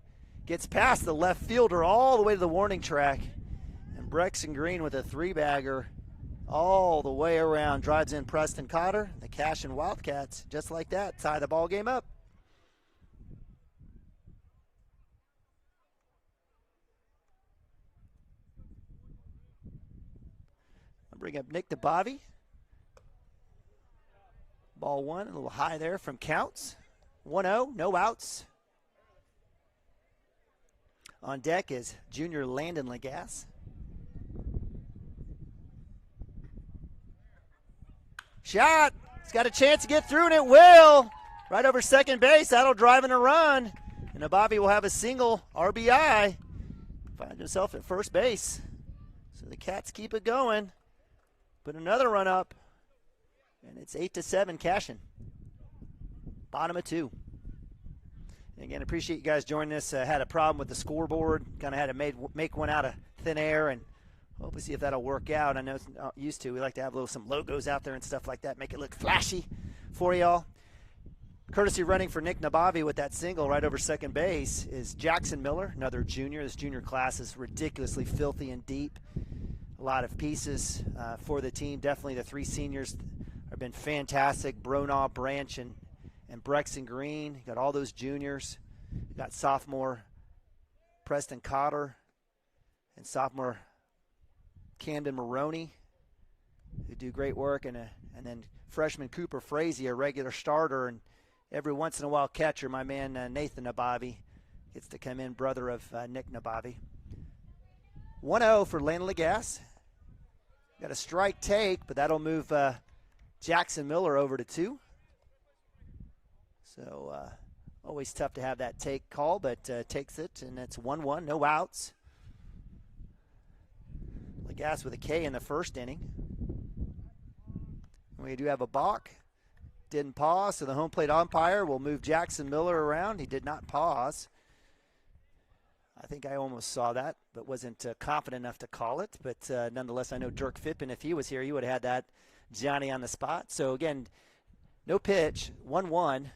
Gets past the left fielder all the way to the warning track. And Brexton Green with a 3-bagger all the way around. Drives in Preston Cotter. The Cashion Wildcats, just like that, tie the ball game up. Bring up Nick Nabavi. Ball 1, a little high there from Counts. 1-0, no outs. On deck is junior Landon Lagasse. Shot. It's got a chance to get through, and it will. Right over second base. That'll drive in a run. And Nabavi will have a single RBI. Finds himself at first base. So the Cats keep it going. Put another run up, and it's 8-7 Cashion. Bottom of 2. And again, appreciate you guys joining us. Had a problem with the scoreboard. Kind of had to make one out of thin air, and hopefully see if that'll work out. I know it's not used to. We like to have some logos out there and stuff like that, make it look flashy for y'all. Courtesy running for Nick Nabavi with that single right over second base is Jackson Miller, another junior. This junior class is ridiculously filthy and deep. a lot of pieces for the team. Definitely the three seniors have been fantastic. Bronaugh, Branch, and Brexton Green. Got all those juniors. Got sophomore Preston Cotter and sophomore Camden Maroney, who do great work, and then freshman Cooper Frazee, a regular starter, and every once in a while catcher, my man Nathan Nabavi gets to come in, brother of Nick Nabavi. 1-0 for Landon Lagasse. Got a strike take, but that'll move Jackson Miller over to 2. So always tough to have that take call, but takes it, and it's 1-1, no outs. Lagasse with a K in the first inning. We do have a balk. Didn't pause, so the home plate umpire will move Jackson Miller around. He did not pause. I think I almost saw that, but wasn't confident enough to call it. But nonetheless, I know Dirk Phippen, if he was here, he would have had that Johnny on the spot. So again, no pitch, 1-1.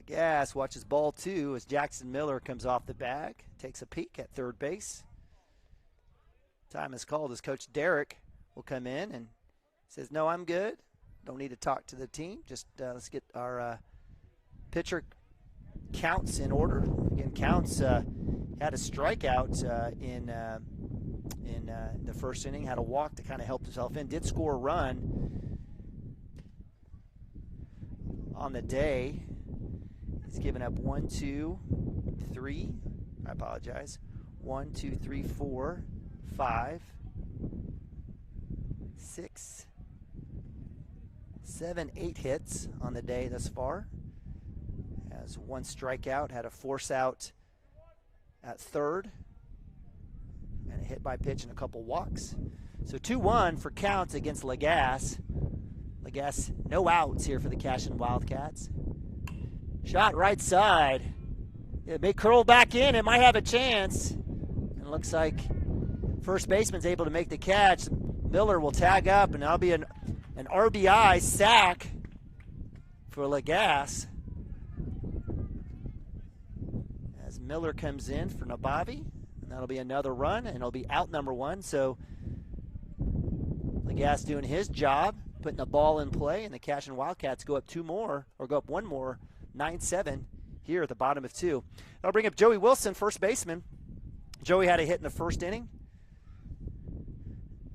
Lagasse watches ball 2 as Jackson Miller comes off the bag, takes a peek at third base. Time is called as Coach Derrick will come in and says, "No, I'm good. Don't need to talk to the team. Just let's get our pitcher counts in order." Again, Counts had a strikeout in the first inning, had a walk to kind of help himself in, did score a run on the day. He's given up 1, 2, 3. I apologize. 1, 2, 3, 4, 5, 6, 7, 8 hits on the day thus far. Has 1 strikeout, had a force out at third, and a hit by pitch and a couple walks. So 2-1 for Counts against Lagasse. Lagasse, no outs here for the Cashion Wildcats. Shot right side. It may curl back in. It might have a chance. And it looks like first baseman's able to make the catch. Miller will tag up, and that'll be an RBI sack for Lagasse. As Miller comes in for Nabavi, and that'll be another run, and it'll be out number 1. So Lagasse doing his job, putting the ball in play, and the Cashion Wildcats go up 2 more, or go up 1 more, 9-7 here at the bottom of 2. That'll bring up Joey Wilson, first baseman. Joey had a hit in the first inning.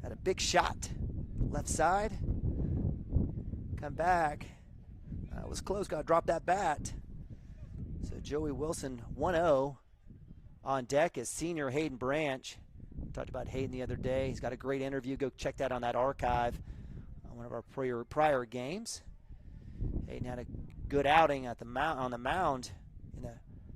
Had a big shot, left side. Come back. Was close, got to drop that bat. So Joey Wilson, 1-0 on deck is senior Hayden Branch. Talked about Hayden the other day. He's got a great interview. Go check that on that archive on one of our prior games. Hayden had a good outing at on the mound in the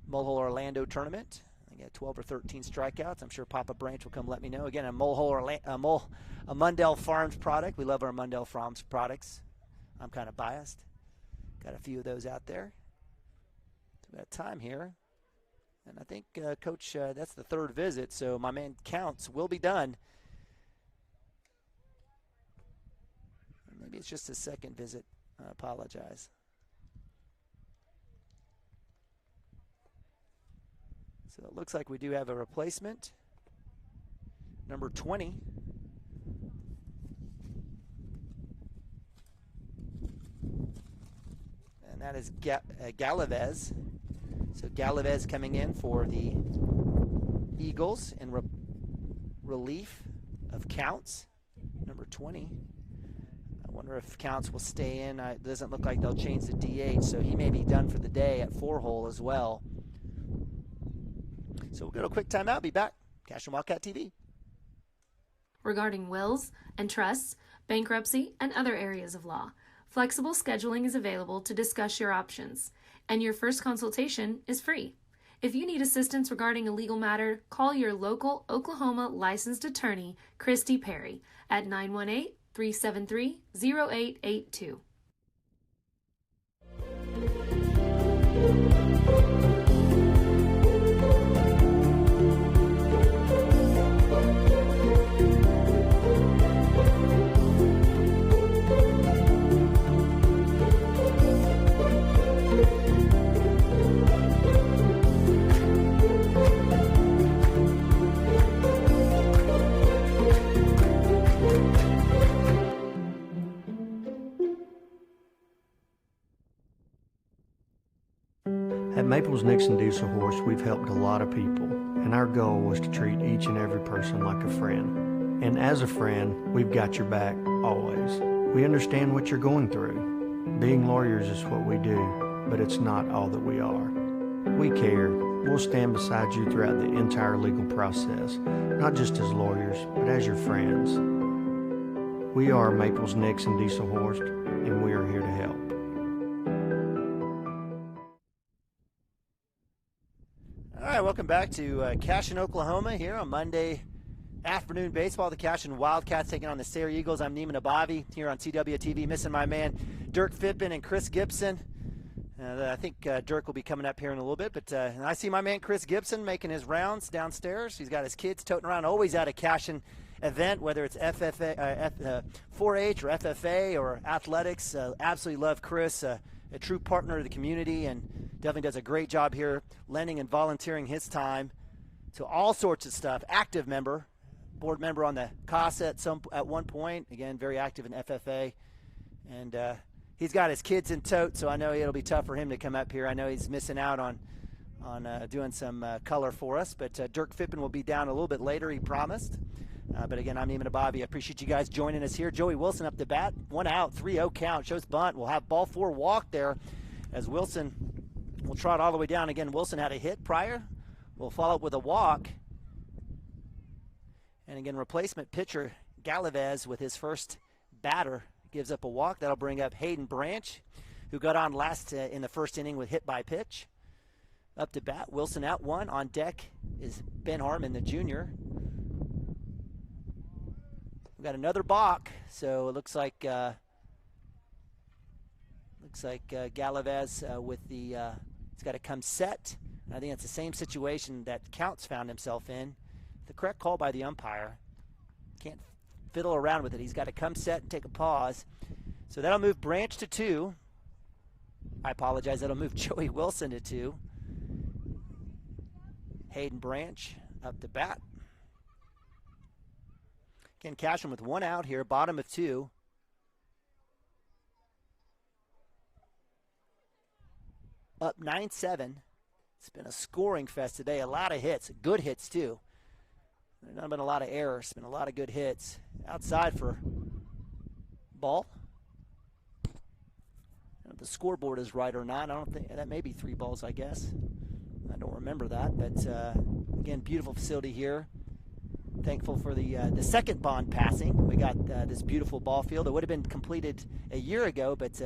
Mulhall Orlando tournament. I think he had 12 or 13 strikeouts. I'm sure Papa Branch will come let me know. Again, a Mundell Farms product. We love our Mundell Farms products. I'm kind of biased. Got a few of those out there. So we got time here. And I think, Coach, that's the 3rd visit, so my man Counts will be done. Maybe it's just his 2nd visit. I apologize. So it looks like we do have a replacement. Number 20. And that is Galavez. So Galavez coming in for the Eagles in relief of Counts, number 20. I wonder if Counts will stay in. It doesn't look like they'll change the DH, so he may be done for the day at 4-hole as well. So we'll go to a quick timeout. Be back. Cashion Wildcat TV. Regarding wills and trusts, bankruptcy, and other areas of law, flexible scheduling is available to discuss your options, and your first consultation is free. If you need assistance regarding a legal matter, call your local Oklahoma licensed attorney, Christy Perry, at 918-373-0882. Maples-Nixon Diesel Horse, we've helped a lot of people, and our goal was to treat each and every person like a friend. And as a friend, we've got your back always. We understand what you're going through. Being lawyers is what we do, but it's not all that we are. We care. We'll stand beside you throughout the entire legal process, not just as lawyers, but as your friends. We are Maples-Nixon Diesel Horse, and we are here to help. All right, welcome back to Cashion, Oklahoma here on Monday afternoon baseball. The Cashion Wildcats taking on the Sayre Eagles. I'm Neiman Abavi here on CWTV, missing my man Dirk Fippen and Chris Gibson. I think Dirk will be coming up here in a little bit, but I see my man Chris Gibson making his rounds downstairs. He's got his kids toting around, always at a Cashion event, whether it's FFA, 4-H or FFA or athletics. Absolutely love Chris, a true partner of the community, and definitely does a great job here lending and volunteering his time to all sorts of stuff. Active member, board member on the CASA at one point. Again, very active in FFA. And he's got his kids in tote, so I know it'll be tough for him to come up here. I know he's missing out on doing some color for us. But Dirk Fippen will be down a little bit later, he promised. But again, I'm Neiman Abavi. I appreciate you guys joining us here. Joey Wilson up to bat. 1 out, 3-0 count. Shows bunt. We'll have ball 4 walk there as Wilson will trot all the way down. Again, Wilson had a hit prior. We'll follow up with a walk. And again, replacement pitcher Galavez with his first batter gives up a walk. That'll bring up Hayden Branch, who got on last in the first inning with hit by pitch. Up to bat. Wilson out 1. On deck is Ben Harmon, the junior. We've got another balk, so it looks like Galavez with the he's got to come set. And I think it's the same situation that Counts found himself in. The correct call by the umpire. Can't fiddle around with it. He's got to come set and take a pause. So that'll move Branch to 2. I apologize. That'll move Joey Wilson to 2. Hayden Branch up to bat. Again, Cashion with 1 out here, bottom of 2. Up 9-7. It's been a scoring fest today. A lot of hits, good hits too. There's not been a lot of errors. It's been a lot of good hits. Outside for ball. I don't know if the scoreboard is right or not. I don't think that may be 3 balls, I guess. I don't remember that, but again, beautiful facility here. Thankful for the second bond passing. We got this beautiful ball field. It would have been completed a year ago, but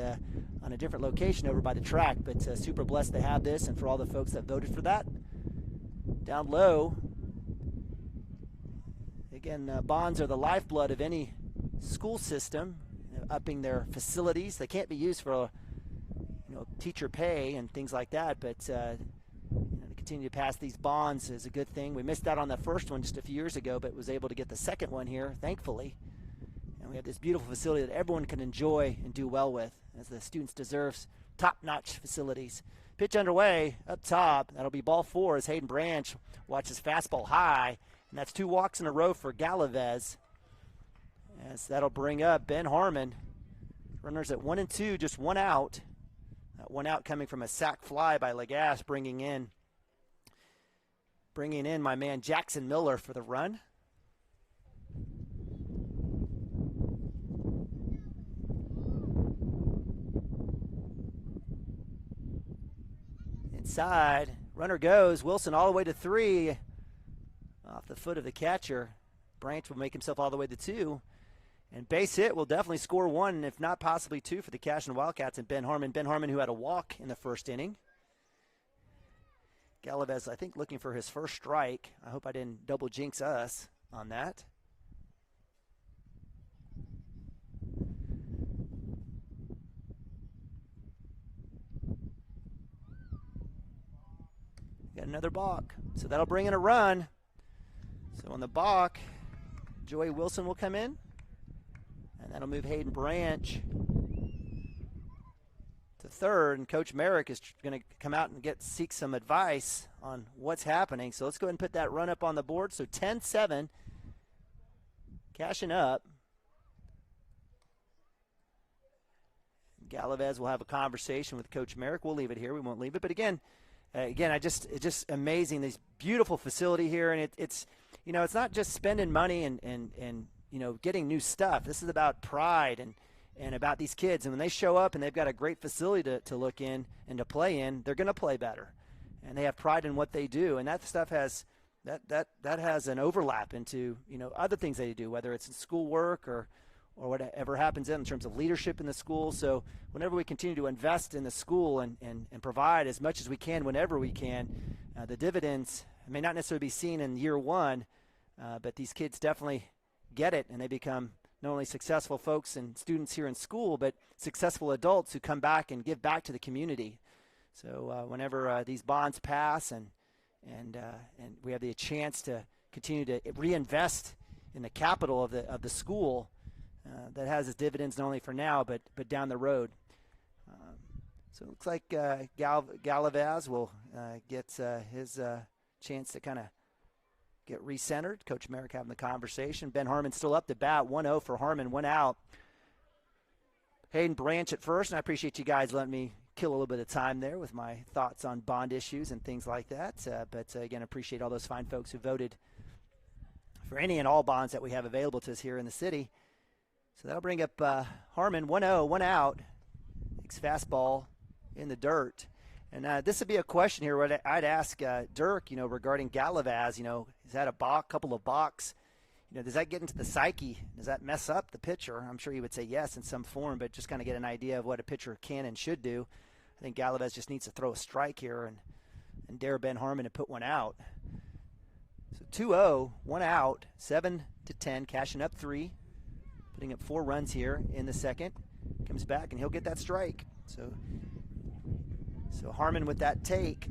on a different location over by the track. But super blessed to have this, and for all the folks that voted for that. Down low, again, bonds are the lifeblood of any school system, upping their facilities. They can't be used for teacher pay and things like that, but to continue to pass these bonds is a good thing. We missed out on the first one just a few years ago, but was able to get the second one here, thankfully. And we have this beautiful facility that everyone can enjoy and do well with, as the students deserve top-notch facilities. Pitch underway, up top. That'll be ball 4 as Hayden Branch watches fastball high, and that's 2 walks in a row for Galavez. As that'll bring up Ben Harmon. Runners at 1 and 2, just 1 out. That 1 out coming from a sac fly by Lagasse, bringing in my man Jackson Miller for the run. Inside, runner goes. Wilson all the way to 3. Off the foot of the catcher. Branch will make himself all the way to 2. And base hit will definitely score 1, if not possibly 2, for the Cashion Wildcats and Ben Harmon. Ben Harmon, who had a walk in the first inning. Galavez, I think, looking for his first strike. I hope I didn't double jinx us on that. Got another balk. So that'll bring in a run. So on the balk, Joey Wilson will come in. And that'll move Hayden Branch to 3rd, and Coach Merrick is going to come out and seek some advice on what's happening. So let's go ahead and put that run up on the board. So 10-7, Cashion up. Galavez will have a conversation with Coach Merrick. We'll leave it here. We won't leave it. But again, again, it's just amazing. This beautiful facility here, and it's not just spending money and getting new stuff. This is about pride and about these kids. And when they show up and they've got a great facility to look in and to play in, they're going to play better. And they have pride in what they do. And that stuff has that has an overlap into other things they do, whether it's in schoolwork or whatever happens in terms of leadership in the school. So whenever we continue to invest in the school and provide as much as we can whenever we can, the dividends may not necessarily be seen in year one, but these kids definitely get it, and they become not only successful folks and students here in school, but successful adults who come back and give back to the community. So whenever these bonds pass and we have the chance to continue to reinvest in the capital of the school, that has its dividends not only for now but down the road. So it looks like Galavaz will get his chance to kind of get recentered. Coach Merrick having the conversation. Ben Harmon still up to bat. 1-0 for Harmon, 1 out. Hayden Branch at first, and I appreciate you guys letting me kill a little bit of time there with my thoughts on bond issues and things like that. But again, appreciate all those fine folks who voted for any and all bonds that we have available to us here in the city. So that'll bring up Harmon, 1-0, 1 out. Takes fastball in the dirt. And this would be a question here where I'd ask Dirk, regarding Galavaz. He's had a couple of balks. Does that get into the psyche? Does that mess up the pitcher? I'm sure he would say yes in some form, but just kind of get an idea of what a pitcher can and should do. I think Galavaz just needs to throw a strike here and dare Ben Harmon to put one out. So 2-0, 1 out, 7-10, Cashion up 3, putting up 4 runs here in the second. Comes back and he'll get that strike. So Harmon with that take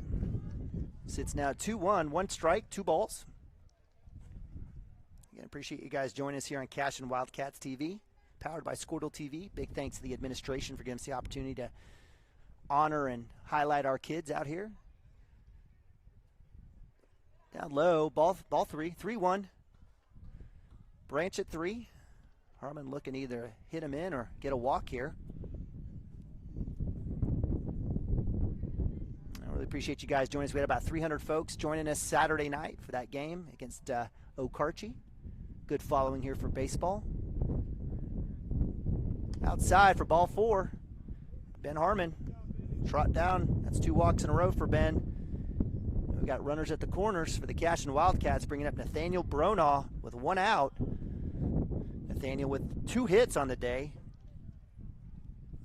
sits now 2-1, 1 strike, 2 balls. Again, appreciate you guys joining us here on Cashion Wildcats TV, powered by Squirtle TV. Big thanks to the administration for giving us the opportunity to honor and highlight our kids out here. Down low, ball 3, 3-1. Branch at 3. Harmon looking to either hit him in or get a walk here. I really appreciate you guys joining us. We had about 300 folks joining us Saturday night for that game against Okarche. Good following here for baseball. Outside for ball 4. Ben Harmon, trot down. That's 2 walks in a row for Ben. And we've got runners at the corners for the Cashion Wildcats, bringing up Nathaniel Bronaugh with 1 out. Nathaniel with 2 hits on the day.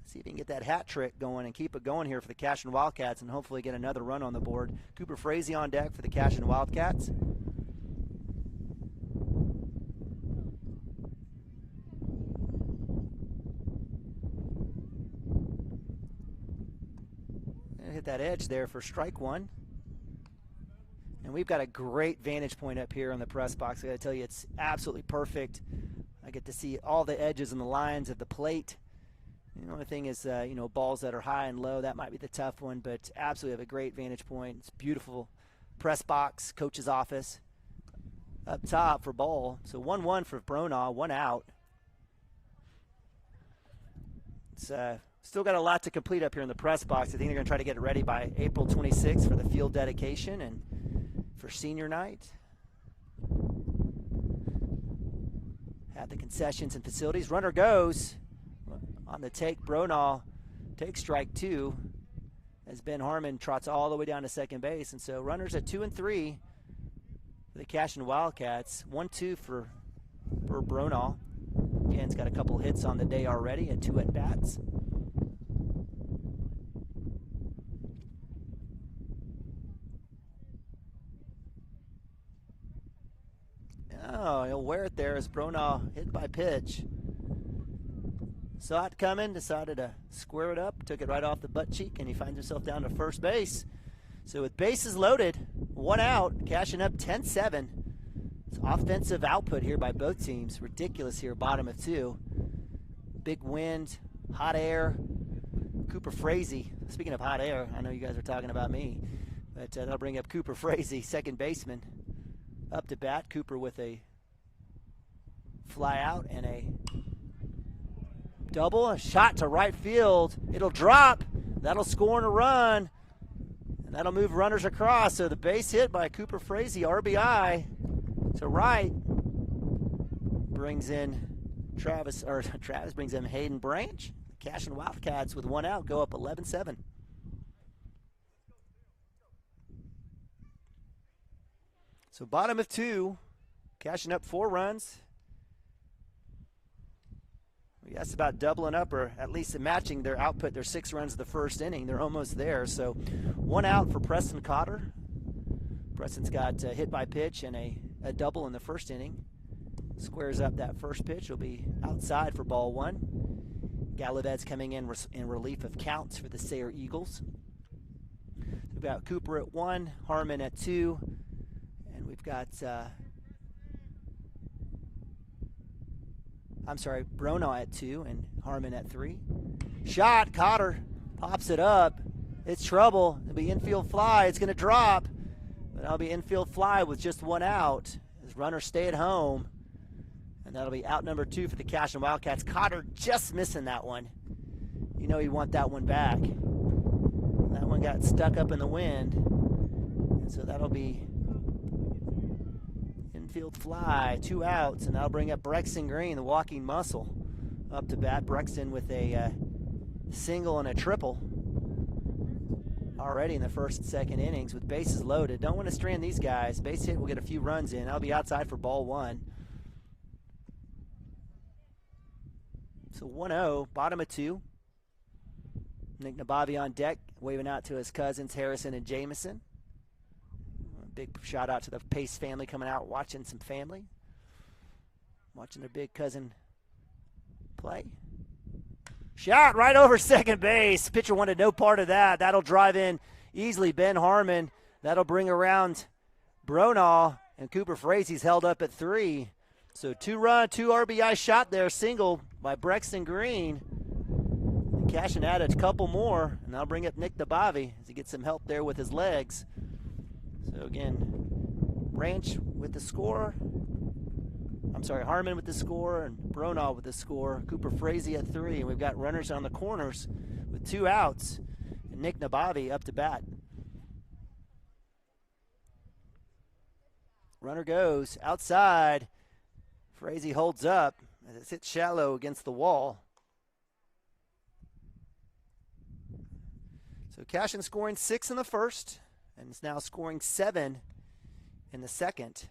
See if he can get that hat trick going and keep it going here for the Cashion Wildcats and hopefully get another run on the board. Cooper Frazee on deck for the Cashion Wildcats. And hit that edge there for strike 1. And we've got a great vantage point up here on the press box. I got to tell you, it's absolutely perfect. I get to see all the edges and the lines of the plate. The only thing is, balls that are high and low, that might be the tough one, but absolutely have a great vantage point. It's beautiful press box, coach's office. Up top for ball. So 1-1 for Bronaugh, 1 out. It's still got a lot to complete up here in the press box. I think they're going to try to get it ready by April 26th for the field dedication and for senior night. Have the concessions and facilities. Runner goes. On the take, Bronaugh takes strike 2 as Ben Harmon trots all the way down to second base. And so runners at 2 and 3 for the Cashion Wildcats. 1-2 for Bronaugh. Again, he's got a couple hits on the day already at 2 at-bats. Oh, he'll wear it there as Bronaugh hit by pitch. Saw it coming, decided to square it up, took it right off the butt cheek, and he finds himself down to first base. So with bases loaded, 1 out, Cashion up 10-7. It's offensive output here by both teams. Ridiculous here, bottom of 2. Big wind, hot air. Cooper Frazee, speaking of hot air, I know you guys are talking about me, but that'll bring up Cooper Frazee, second baseman, up to bat. Cooper with a fly out and a double, a shot to right field. It'll drop. That'll score in a run. And that'll move runners across. So the base hit by Cooper Frazee, RBI to right, brings in Travis brings in Hayden Branch. The Cashion Wildcats with one out go up 11-7. So bottom of 2, Cashion up 4 runs. That's about doubling up, or at least matching their output, their 6 runs of the first inning. They're almost there. So 1 out for Preston Cotter. Preston's got hit by pitch and a double in the first inning. Squares up that first pitch. Will be outside for ball 1. Galaved's coming in relief of Counts for the Sayre Eagles. We've got Cooper at 1, Harmon at 2, and we've got Bronaugh at 2 and Harmon at 3. Shot, Cotter pops it up. It's trouble. It'll be infield fly. It's going to drop, but that'll be infield fly with just 1 out. As runners stay at home, and that'll be out number 2 for the Cashion Wildcats. Cotter just missing that one. You know you want that one back. That one got stuck up in the wind, and so that'll be infield fly, 2 outs, and that'll bring up Brexton Green, the walking muscle, up to bat. Brexton with a single and a triple already in the first and second innings with bases loaded. Don't want to strand these guys. Base hit will get a few runs in. I'll be outside for ball 1. So 1-0, bottom of 2. Nick Nabavi on deck, waving out to his cousins Harrison and Jameson. Big shout out to the Pace family coming out, watching some family. Watching their big cousin play. Shot right over second base. Pitcher wanted no part of that. That'll drive in easily Ben Harmon. That'll bring around Bronaugh, and Cooper Frazee's held up at 3. So 2-run, 2 RBI shot there, single by Brexton Green. And Cashion added a couple more, and that'll bring up Nick Nabavi as he gets some help there with his legs. So again, Harmon with the score and Bronaugh with the score. Cooper Frazee at 3, and we've got runners on the corners with 2 outs, and Nick Nabavi up to bat. Runner goes outside. Frazee holds up as it hits shallow against the wall. So Cashion scoring 6 in the first, and is now scoring 7 in the second.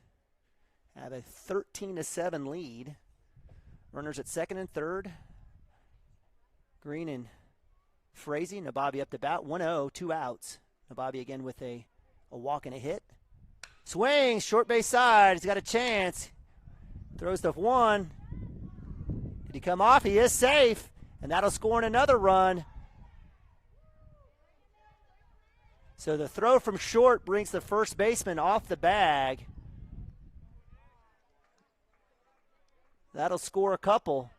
Have a 13-7 lead. Runners at second and third. Green and Frazee. Nabavi up to bat. 1-0, 2 outs. Nabavi again with a walk and a hit. Swing, short base side. He's got a chance. Throws to 1. Did he come off? He is safe, and that'll score in another run. So the throw from short brings the first baseman off the bag. That'll score a couple.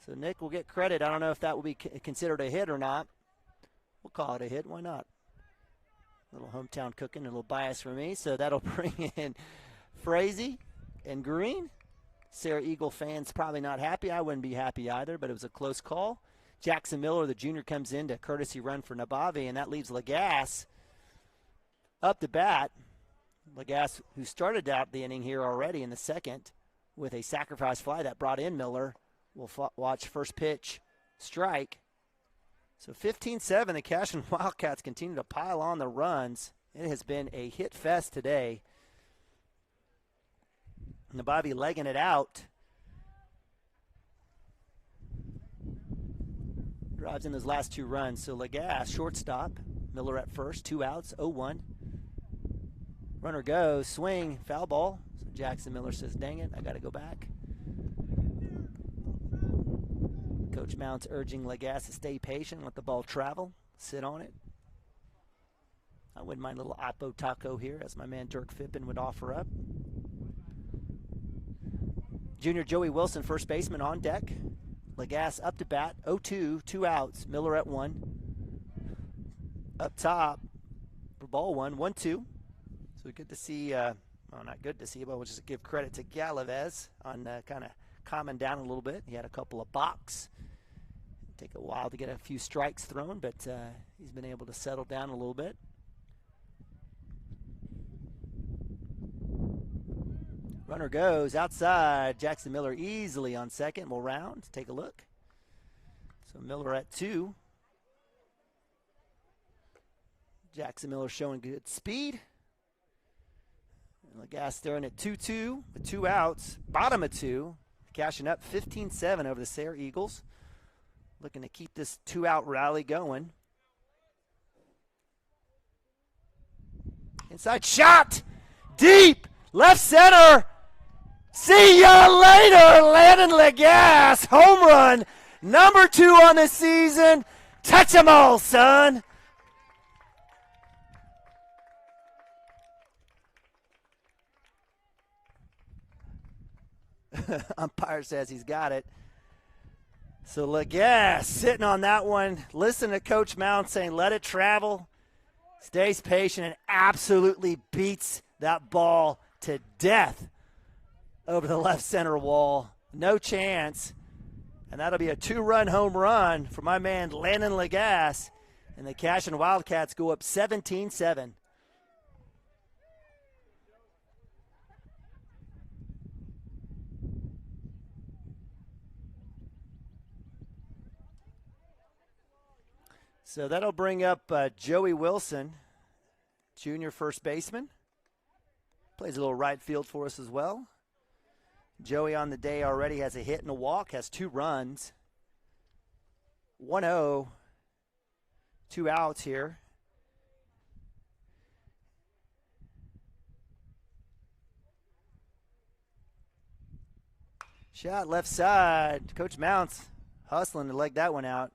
So Nick will get credit. I don't know if that will be considered a hit or not. We'll call it a hit. Why not? A little hometown cooking, a little bias for me. So that'll bring in Frazee and Green. Sayre Eagle fans probably not happy. I wouldn't be happy either, but it was a close call. Jackson Miller, the junior, comes in to courtesy run for Nabavi, and that leaves Lagasse up to bat. Lagasse, who started out the inning here already in the second with a sacrifice fly that brought in Miller. We'll watch first pitch strike. So 15-7, the Cashion Wildcats continue to pile on the runs. It has been a hit fest today. Nabavi legging it out. Drives in his last 2 runs. So Lagasse, shortstop. Miller at first, 2 outs, 0-1. Runner goes, swing, foul ball. So Jackson Miller says, dang it, I got to go back. Coach Mounts urging Lagasse to stay patient, let the ball travel, sit on it. I wouldn't mind a little Oppo taco here, as my man Dirk Fippen would offer up. Junior Joey Wilson, first baseman, on deck. Lagasse up to bat, 0-2, 2 outs. Miller at 1. Up top for ball 1, 1-2. So good to see, well, not good to see, but we'll just give credit to Galaved's on kind of calming down a little bit. He had a couple of balks. Take a while to get a few strikes thrown, but he's been able to settle down a little bit. Runner goes outside. Jackson Miller easily on second. We'll round. Take a look. So Miller at 2. Jackson Miller showing good speed. And Lagasse throwing at 2-2 with 2 outs. Bottom of 2. Cashion up 15-7 over the Sayre Eagles. Looking to keep this 2-out rally going. Inside shot. Deep. Left center. See ya later, Landon Lagasse. Home run. Number 2 on the season. Touch 'em all, son. Umpire says he's got it. So Lagasse sitting on that one. Listen to Coach Mount saying, let it travel. Stays patient and absolutely beats that ball to death over the left center wall. No chance. And that'll be a 2-run home run for my man Landon Lagasse. And the Cashion Wildcats go up 17-7. So that'll bring up Joey Wilson, junior first baseman. Plays a little right field for us as well. Joey on the day already has a hit and a walk, has 2 runs. 1-0, 2 outs here. Shot left side. Coach Mounts hustling to leg that one out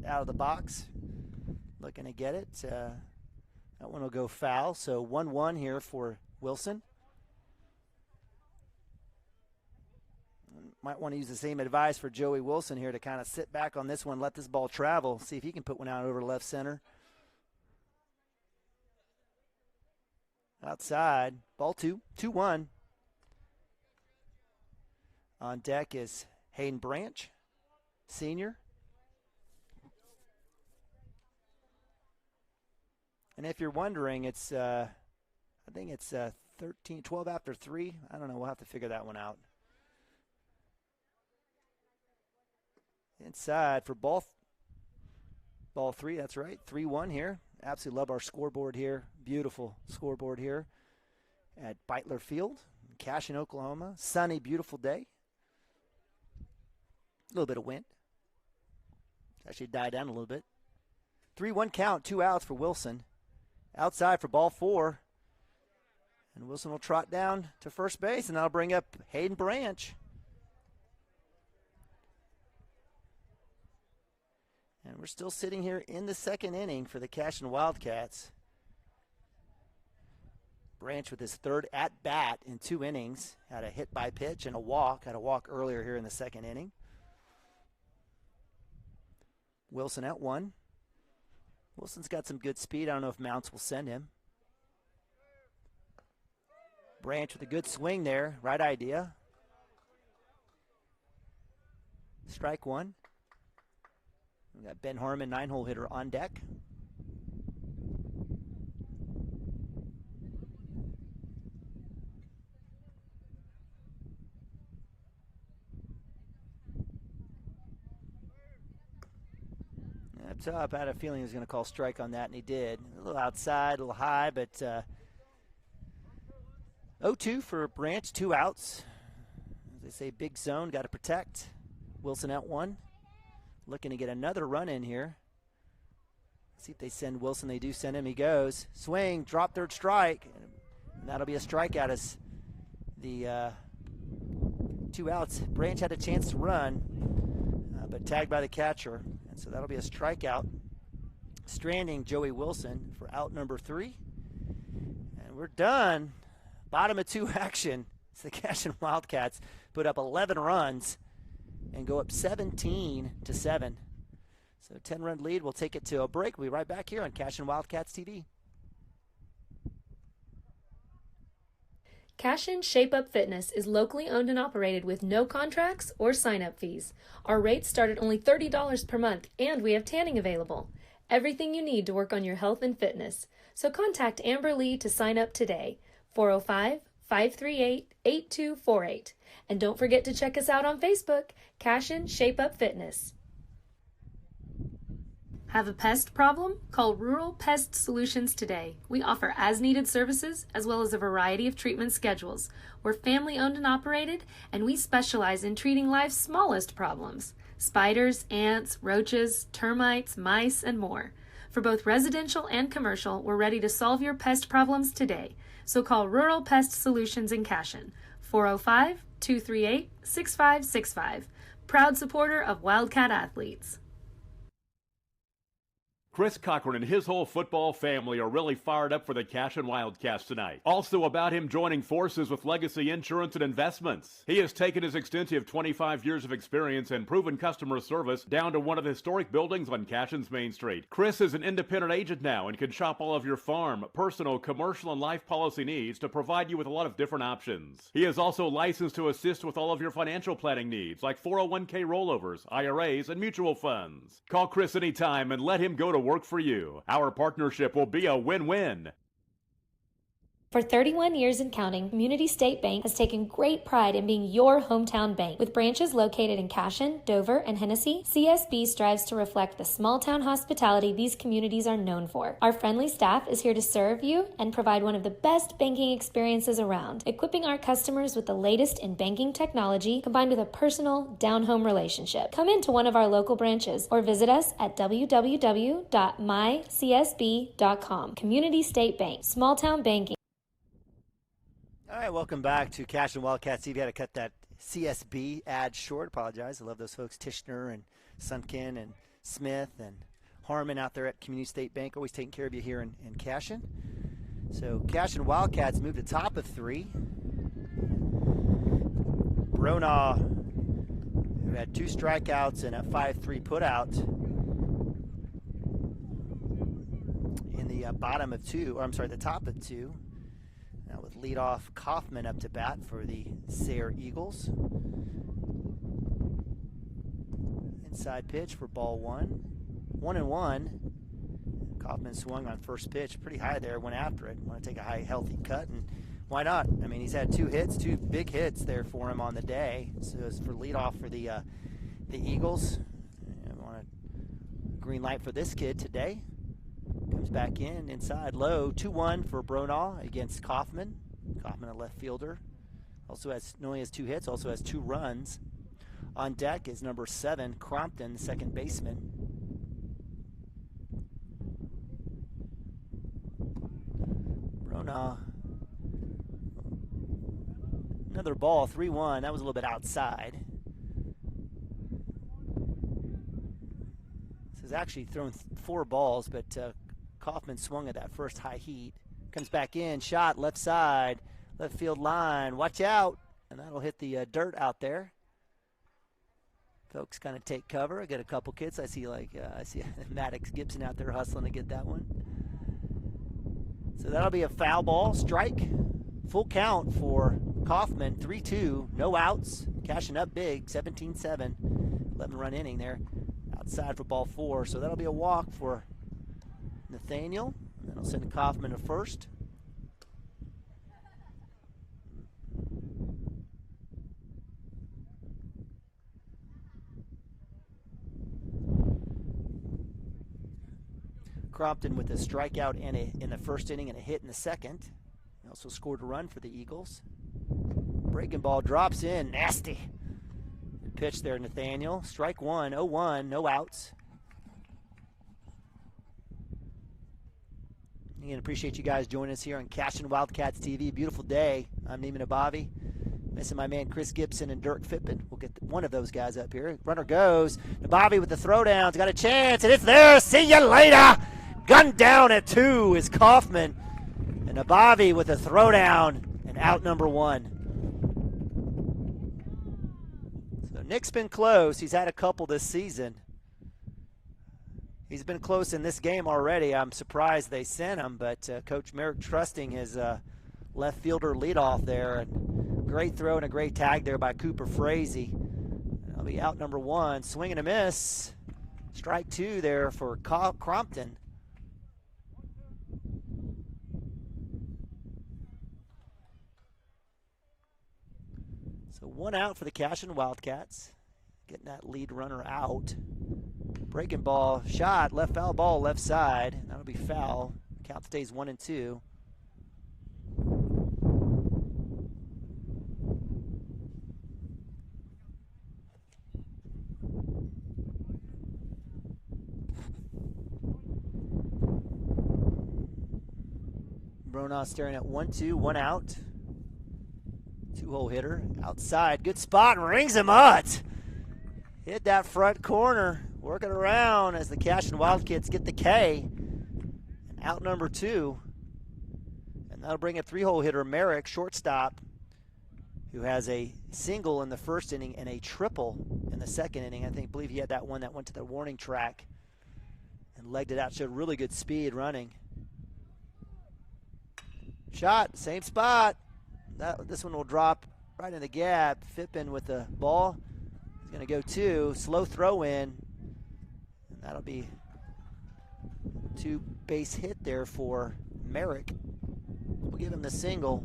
of the box. Looking to get it. That one will go foul. So 1-1 here for Wilson. Might want to use the same advice for Joey Wilson here to kind of sit back on this one, let this ball travel, see if he can put one out over left center. Outside, ball 2, 2-1. On deck is Hayden Branch, senior. And if you're wondering, it's I think it's 12 after 3. I don't know. We'll have to figure that one out. Inside for ball 3. That's right. 3-1 here. Absolutely love our scoreboard here. Beautiful scoreboard here at Beitler Field, Cashion, Oklahoma. Sunny, beautiful day. A little bit of wind. Actually died down a little bit. 3-1 count. 2 outs for Wilson. Outside for ball 4. And Wilson will trot down to first base, and that'll bring up Hayden Branch. And we're still sitting here in the second inning for the Cashion Wildcats. Branch with his 3rd at-bat in 2 innings. Had a hit by pitch and a walk. Had a walk earlier here in the second inning. Wilson at 1. Wilson's got some good speed. I don't know if Mounts will send him. Branch with a good swing there. Right idea. Strike 1. We got Ben Harmon, 9-hole hitter, on deck. Up top, I had a feeling he was going to call strike on that, and he did. A little outside, a little high, but 0-2 for Branch, 2 outs. As they say, big zone, got to protect. Wilson at 1. Looking to get another run in here. See if they send Wilson. They do send him. He goes. Swing, drop, 3rd strike. And that'll be a strikeout as the 2 outs. Branch had a chance to run, but tagged by the catcher. And so that'll be a strikeout. Stranding Joey Wilson for out number 3. And we're done. Bottom of 2 action. It's the Cashion Wildcats put up 11 runs and go up 17-7. So 10-run lead. We'll take it to a break. We'll be right back here on Cashion Wildcats TV. Cashion Shape Up Fitness is locally owned and operated with no contracts or sign-up fees. Our rates start at only $30 per month, and we have tanning available. Everything you need to work on your health and fitness. So contact Amber Lee to sign up today. 405-538-8248. And don't forget to check us out on Facebook, Cashion Shape Up Fitness. Have a pest problem? Call Rural Pest Solutions today. We offer as-needed services as well as a variety of treatment schedules. We're family-owned and operated, and we specialize in treating life's smallest problems: spiders, ants, roaches, termites, mice, and more. For both residential and commercial, we're ready to solve your pest problems today. So call Rural Pest Solutions in Cashion, 405-238-6565. Proud supporter of Wildcat athletes. Chris Cochran and his whole football family are really fired up for the Cashion Wildcats tonight. Also about him joining forces with Legacy Insurance and Investments. He has taken his extensive 25 years of experience and proven customer service down to one of the historic buildings on Cashion's Main Street. Chris is an independent agent now and can shop all of your farm, personal, commercial, and life policy needs to provide you with a lot of different options. He is also licensed to assist with all of your financial planning needs like 401k rollovers, IRAs, and mutual funds. Call Chris anytime and let him go to work for you. Our partnership will be a win-win. For 31 years and counting, Community State Bank has taken great pride in being your hometown bank. With branches located in Cashion, Dover, and Hennessy, CSB strives to reflect the small-town hospitality these communities are known for. Our friendly staff is here to serve you and provide one of the best banking experiences around, equipping our customers with the latest in banking technology combined with a personal, down-home relationship. Come into one of our local branches or visit us at www.mycsb.com. Community State Bank, small-town banking. All right, welcome back to Cashion Wildcats. Steve, you had to cut that CSB ad short. Apologize. I love those folks, Tishner and Sunkin and Smith and Harmon out there at Community State Bank, always taking care of you here in Cashion. So Cashion Wildcats moved to top of 3. Bronaugh, who had 2 strikeouts and a 5-3 putout in the bottom of 2, or I'm sorry, the top of 2. Now with leadoff Kaufman up to bat for the Sayre Eagles. Inside pitch for ball 1. 1-1. Kaufman swung on first pitch pretty high there, went after it. Want to take a high, healthy cut, and why not? I mean, he's had 2 hits, 2 big hits there for him on the day. So it's for leadoff for the Eagles. I want a green light for this kid today. Comes back in, inside low, 2-1 for Bronaugh against Kaufman. Kaufman, a left fielder. Also has, not only has 2 hits, also has 2 runs. On deck is number 7, Crompton, the second baseman. Bronaugh. Another ball, 3-1. That was a little bit outside. This has actually thrown 4 balls, but Kaufman swung at that first high heat. Comes back in, shot left side, left field line. Watch out, and that'll hit the dirt out there. Folks kind of take cover. I got a couple kids. I see Maddox Gibson out there hustling to get that one. So that'll be a foul ball, strike. Full count for Kaufman, 3-2, no outs. Cashion up big, 17-7, 11-run inning there. Outside for ball 4, so that'll be a walk for Nathaniel. And that'll send Kaufman to first. Crompton with a strikeout in the first inning and a hit in the second. He also scored a run for the Eagles. Breaking ball drops in, nasty. Good pitch there, Nathaniel. Strike 1, 0-1, no outs. Again, appreciate you guys joining us here on Cashion Wildcats TV. Beautiful day. I'm Neiman Abavi. Missing my man Chris Gibson and Dirk Fittman. We'll get one of those guys up here. Runner goes. Abavi with the throwdowns. Got a chance, and it's there. See you later. Gunned down at 2 is Kaufman. And Abavi with a throwdown and out number 1. So Nick's been close. He's had a couple this season. He's been close in this game already. I'm surprised they sent him, but Coach Merrick Trusting has left fielder leadoff there. And great throw and a great tag there by Cooper Frazee. That'll be out number 1. Swing and a miss. Strike 2 there for Crompton. So 1 out for the Cashion Wildcats. Getting that lead runner out. Breaking ball, shot, left foul ball, left side. That'll be foul. Count stays 1-2. Bronaugh staring at 1-2, 1 out. 2-hole hitter outside, good spot, rings him up. Hit that front corner, working around as the Cashion Wildcats get the K. And out number 2. And that'll bring a 3-hole hitter, Merrick, shortstop, who has a single in the first inning and a triple in the second inning. I believe he had that one that went to the warning track and legged it out, showed really good speed running. Shot, same spot. This one will drop right in the gap. Phippen with the ball. He's going to go 2. Slow throw in. And that'll be 2 base hit there for Merrick. We'll give him the single.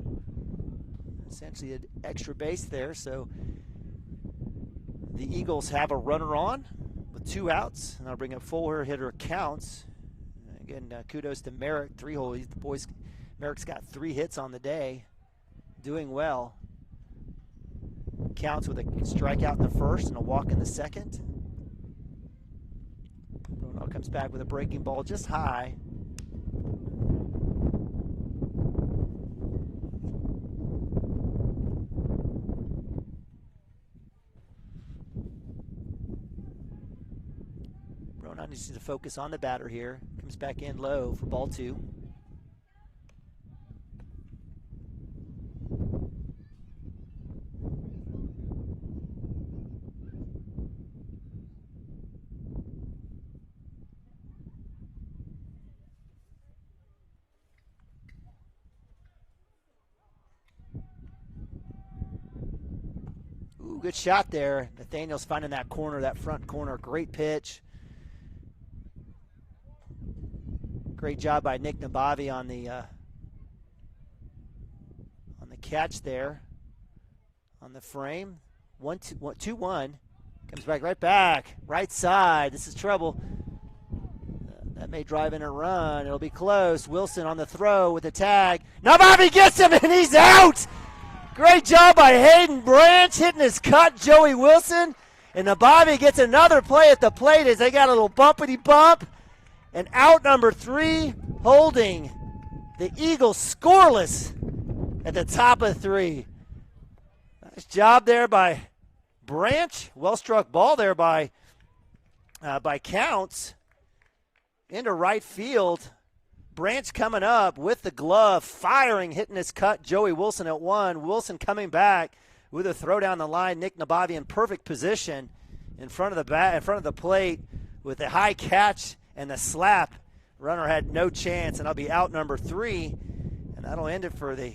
Essentially an extra base there. So the Eagles have a runner on with 2 outs. And that'll bring up full hitter Counts. Again, kudos to Merrick. 3-hole. Merrick's got 3 hits on the day. Doing well. Counts with a strikeout in the first and a walk in the second. Bronaugh comes back with a breaking ball just high. Bronaugh needs to focus on the batter here. Comes back in low for ball 2. Good shot there. Nathaniel's finding that corner, that front corner. Great pitch. Great job by Nick Nabavi on the catch there. On the frame. 2-1. Comes back right back. Right side. This is trouble. That may drive in a run. It'll be close. Wilson on the throw with the tag. Nabavi gets him and he's out! Great job by Hayden Branch hitting his cut, Joey Wilson. And Nabavi gets another play at the plate as they got a little bumpity bump. And out number 3, holding the Eagles scoreless at the top of 3. Nice job there by Branch. Well-struck ball there by Counts into right field. Branch coming up with the glove, firing, hitting his cut. Joey Wilson at 1. Wilson coming back with a throw down the line. Nick Nabavi in perfect position in front of the plate with the high catch and the slap. Runner had no chance, and that'll be out number 3, and that'll end it for the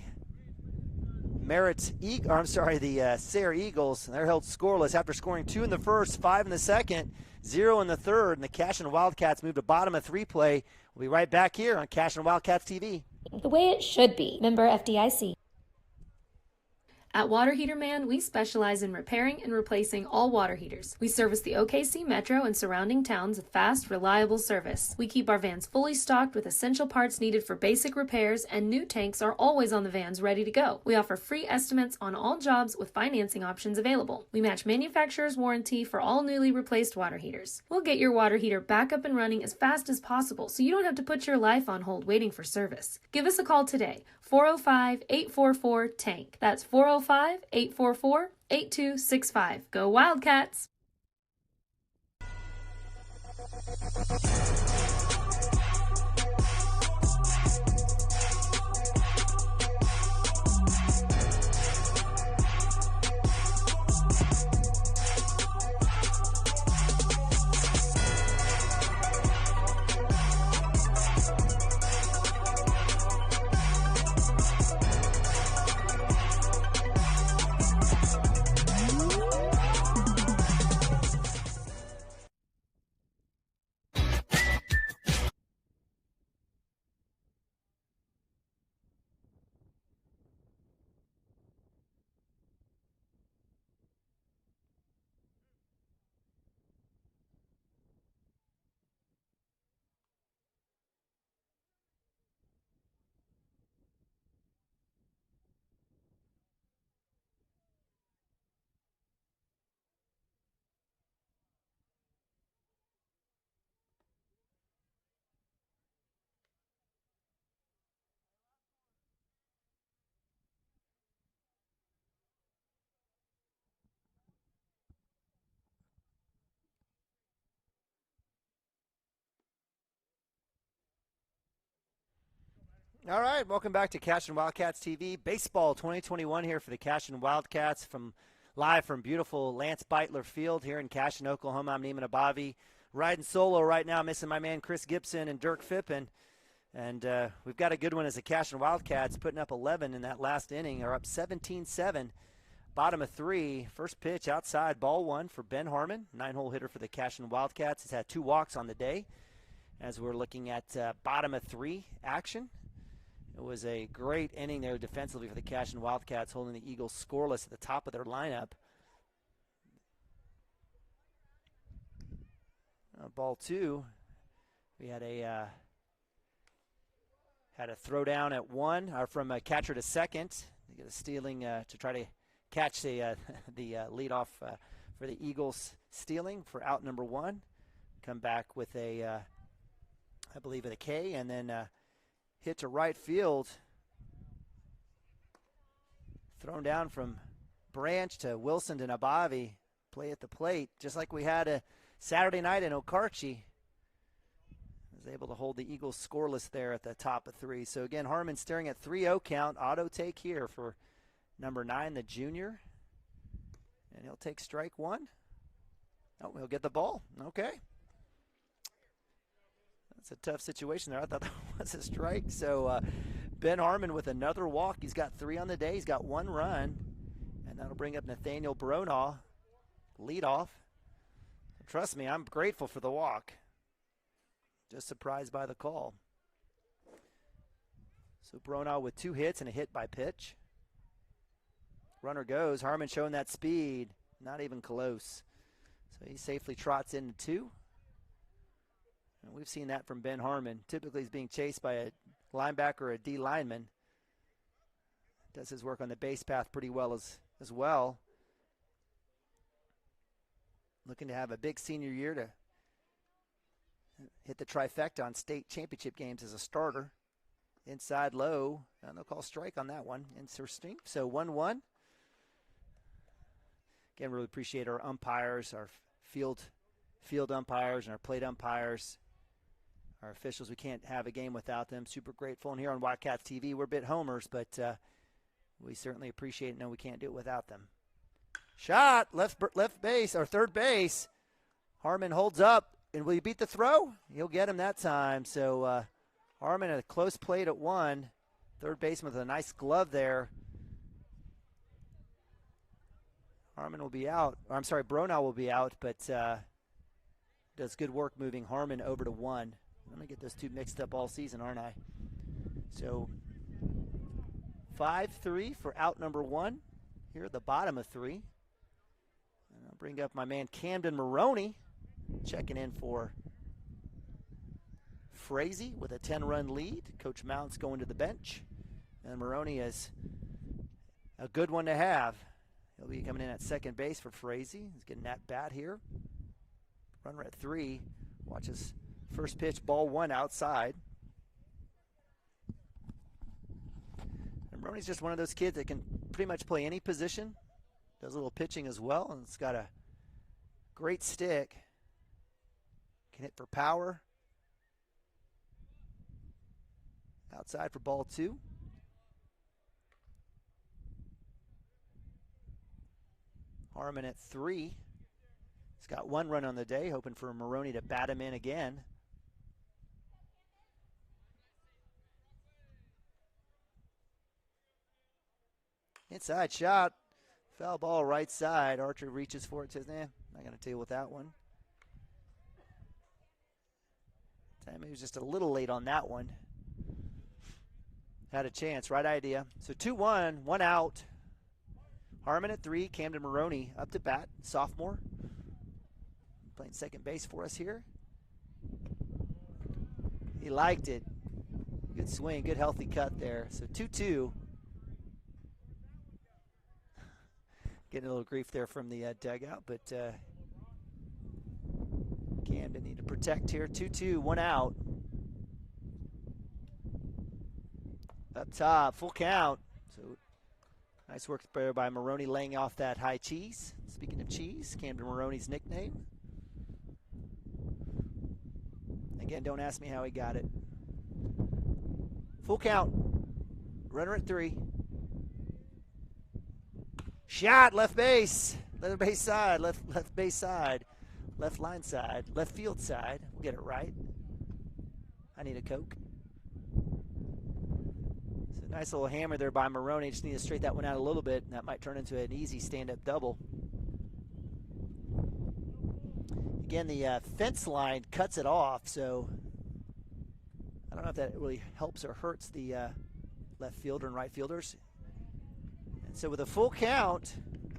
Sayre Eagles. They're held scoreless after scoring 2 in the first, 5 in the second, 0 in the third, and the Cashion Wildcats move to bottom of 3 play. We'll be right back here on Cashion Wildcats TV. The way it should be. Member FDIC. At Water Heater Man, we specialize in repairing and replacing all water heaters. We service the OKC Metro and surrounding towns with fast, reliable service. We keep our vans fully stocked with essential parts needed for basic repairs, and new tanks are always on the vans ready to go. We offer free estimates on all jobs with financing options available. We match manufacturer's warranty for all newly replaced water heaters. We'll get your water heater back up and running as fast as possible so you don't have to put your life on hold waiting for service. Give us a call today. 405-844-TANK. That's 405-844-8265. Go Wildcats! All right, welcome back to Cashion Wildcats TV. Baseball 2021 here for the Cashion Wildcats live from beautiful Lance Beitler Field here in Cashion, Oklahoma. I'm Neiman Abavi, riding solo right now, missing my man Chris Gibson and Dirk Phippen. And we've got a good one as the Cashion Wildcats putting up 11 in that last inning. Are up 17-7, bottom of 3. First pitch outside, ball 1 for Ben Harmon, 9-hole hitter for the Cashion Wildcats. He's had 2 walks on the day as we're looking at bottom of 3 action. It was a great inning there defensively for the Cashion Wildcats, holding the Eagles scoreless at the top of their lineup. Ball 2, we had a throw down at 1 from catcher to second. They get a stealing to try to catch the leadoff for the Eagles stealing for out number 1. Come back with I believe a K, and then hit to right field. Thrown down from Branch to Wilson to Nabavi. Play at the plate, just like we had a Saturday night in Okarche. Was able to hold the Eagles scoreless there at the top of 3. So again, Harmon staring at 3-0 count. Auto take here for number 9, the junior. And he'll take strike 1. Oh, he'll get the ball. Okay. That's a tough situation there. I thought that was a strike. So Ben Harmon with another walk. He's got 3 on the day. He's got 1 run. And that'll bring up Nathaniel Bronaugh, leadoff. Trust me, I'm grateful for the walk. Just surprised by the call. So Bronaugh with 2 hits and a hit by pitch. Runner goes. Harmon showing that speed. Not even close. So he safely trots into 2. And we've seen that from Ben Harmon. Typically he's being chased by a linebacker or a D lineman. Does his work on the base path pretty well as well. Looking to have a big senior year to hit the trifecta on state championship games as a starter. Inside low. And they'll call strike on that one. Insert string. So 1-1. Again, really appreciate our umpires, our field umpires, and our plate umpires. Our officials, we can't have a game without them. Super grateful. And here on Wildcats TV, we're a bit homers, but we certainly appreciate it. No, we can't do it without them. Shot, left base, or third base. Harmon holds up, and will he beat the throw? He'll get him that time. So Harmon at a close plate at 1. Third baseman with a nice glove there. Harmon will be out. Or, I'm sorry, Bronaugh will be out, but does good work moving Harmon over to 1. I'm going to get those 2 mixed up all season, aren't I? So 5-3 for out number 1 here at the bottom of 3. And I'll bring up my man Camden Maroney checking in for Frazee with a 10-run lead. Coach Mounts going to the bench. And Maroney is a good one to have. He'll be coming in at second base for Frazee. He's getting that bat here. Runner at 3. Watch his first pitch, ball 1 outside. And Maroney's just one of those kids that can pretty much play any position. Does a little pitching as well, and it's got a great stick. Can hit for power. Outside for ball 2. Harmon at 3. He's got 1 run on the day, hoping for Maroney to bat him in again. Inside shot. Foul ball right side. Archer reaches for it, says, not going to deal with that one. He was just a little late on that one. Had a chance, right idea. So 2-1, 1 out. Harmon at 3, Camden Maroney up to bat, sophomore. Playing second base for us here. He liked it. Good swing, good healthy cut there. So 2-2. Getting a little grief there from the dugout, but Camden need to protect here. 2-2, 1 out. Up top, full count. So nice work there by Maroney laying off that high cheese. Speaking of cheese, Camden Maroney's nickname. Again, don't ask me how he got it. Full count. Runner at 3. Shot, left base. Left base side, left base side. Left line side, left field side. We'll get it right. I need a Coke. It's a nice little hammer there by Maroney. Just need to straighten that one out a little bit, and that might turn into an easy stand-up double. Again, the fence line cuts it off, so I don't know if that really helps or hurts the left fielder and right fielders. And so with a full count,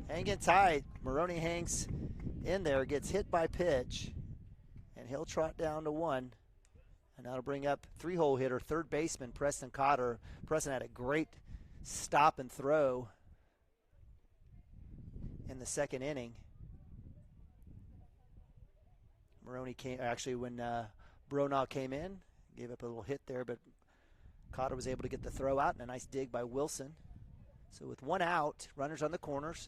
hanging tight, Maroney hangs in there, gets hit by pitch, and he'll trot down to 1. And that'll bring up 3-hole hitter, third baseman Preston Cotter. Preston had a great stop and throw in the second inning. Maroney came, actually when Bronaugh came in, gave up a little hit there, but Cotter was able to get the throw out and a nice dig by Wilson. So with 1 out, runners on the corners.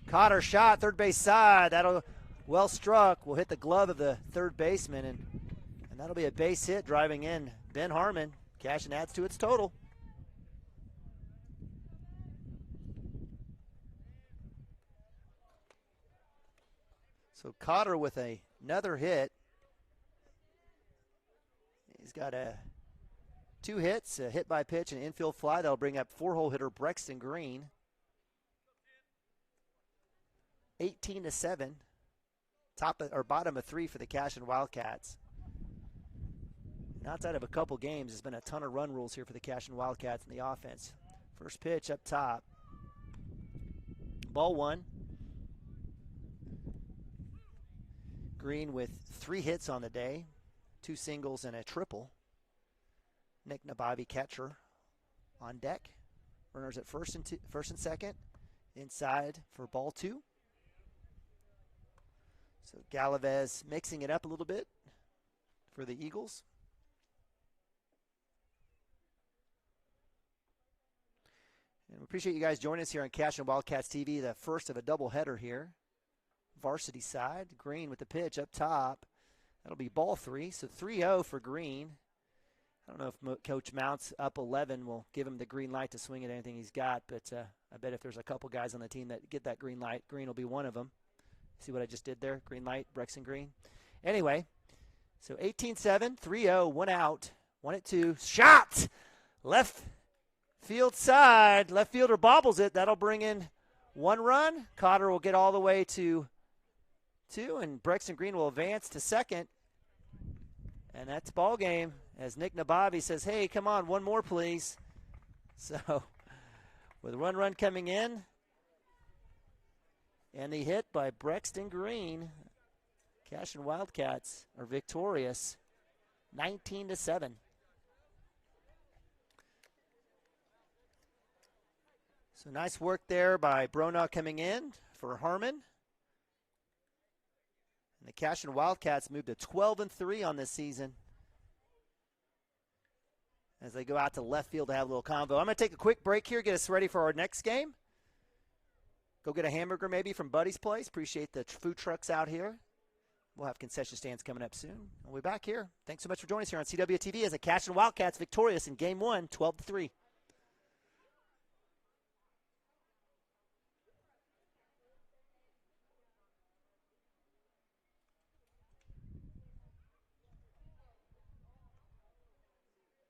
Cotter shot, third base side. That'll, well struck, will hit the glove of the third baseman, and that'll be a base hit driving in Ben Harmon. Cashion adds to its total. So Cotter with another hit. He's got 2 hits, a hit by pitch and an infield fly. That'll bring up 4-hole hitter Brexton Green. 18-7. Bottom of 3 for the Cashion Wildcats. And outside of a couple games, there's been a ton of run rules here for the Cashion Wildcats in the offense. First pitch up top. Ball 1. Green with 3 hits on the day, 2 singles and a triple. Nick Nabavi, catcher, on deck. Runners at first and second. Inside for ball 2. So Galavez mixing it up a little bit for the Eagles. And we appreciate you guys joining us here on Cashion Wildcats TV, the first of a doubleheader here. Varsity side, Green with the pitch up top. That'll be ball 3, so 3-0 for Green. I don't know if Coach Mounts up 11 will give him the green light to swing at anything he's got, but I bet if there's a couple guys on the team that get that green light, Green will be one of them. See what I just did there? Green light, Brexton Green. Anyway, so 18-7, 3-0, 1 out, 1-2. Shot! Left field side. Left fielder bobbles it. That'll bring in 1 run. Cotter will get all the way to 2, and Brexton Green will advance to second. And that's ball game as Nick Nabavi says, hey, come on, 1 more, please. So with 1 run coming in, and the hit by Brexton Green, Cashion Wildcats are victorious, 19-7. So nice work there by Bronaugh coming in for Harmon. And the Cashion Wildcats moved to 12-3 on this season as they go out to left field to have a little convo. I'm going to take a quick break here, get us ready for our next game. Go get a hamburger maybe from Buddy's Place. Appreciate the food trucks out here. We'll have concession stands coming up soon. We'll be back here. Thanks so much for joining us here on CWTV as the Cashion Wildcats victorious in Game 1, 12-3.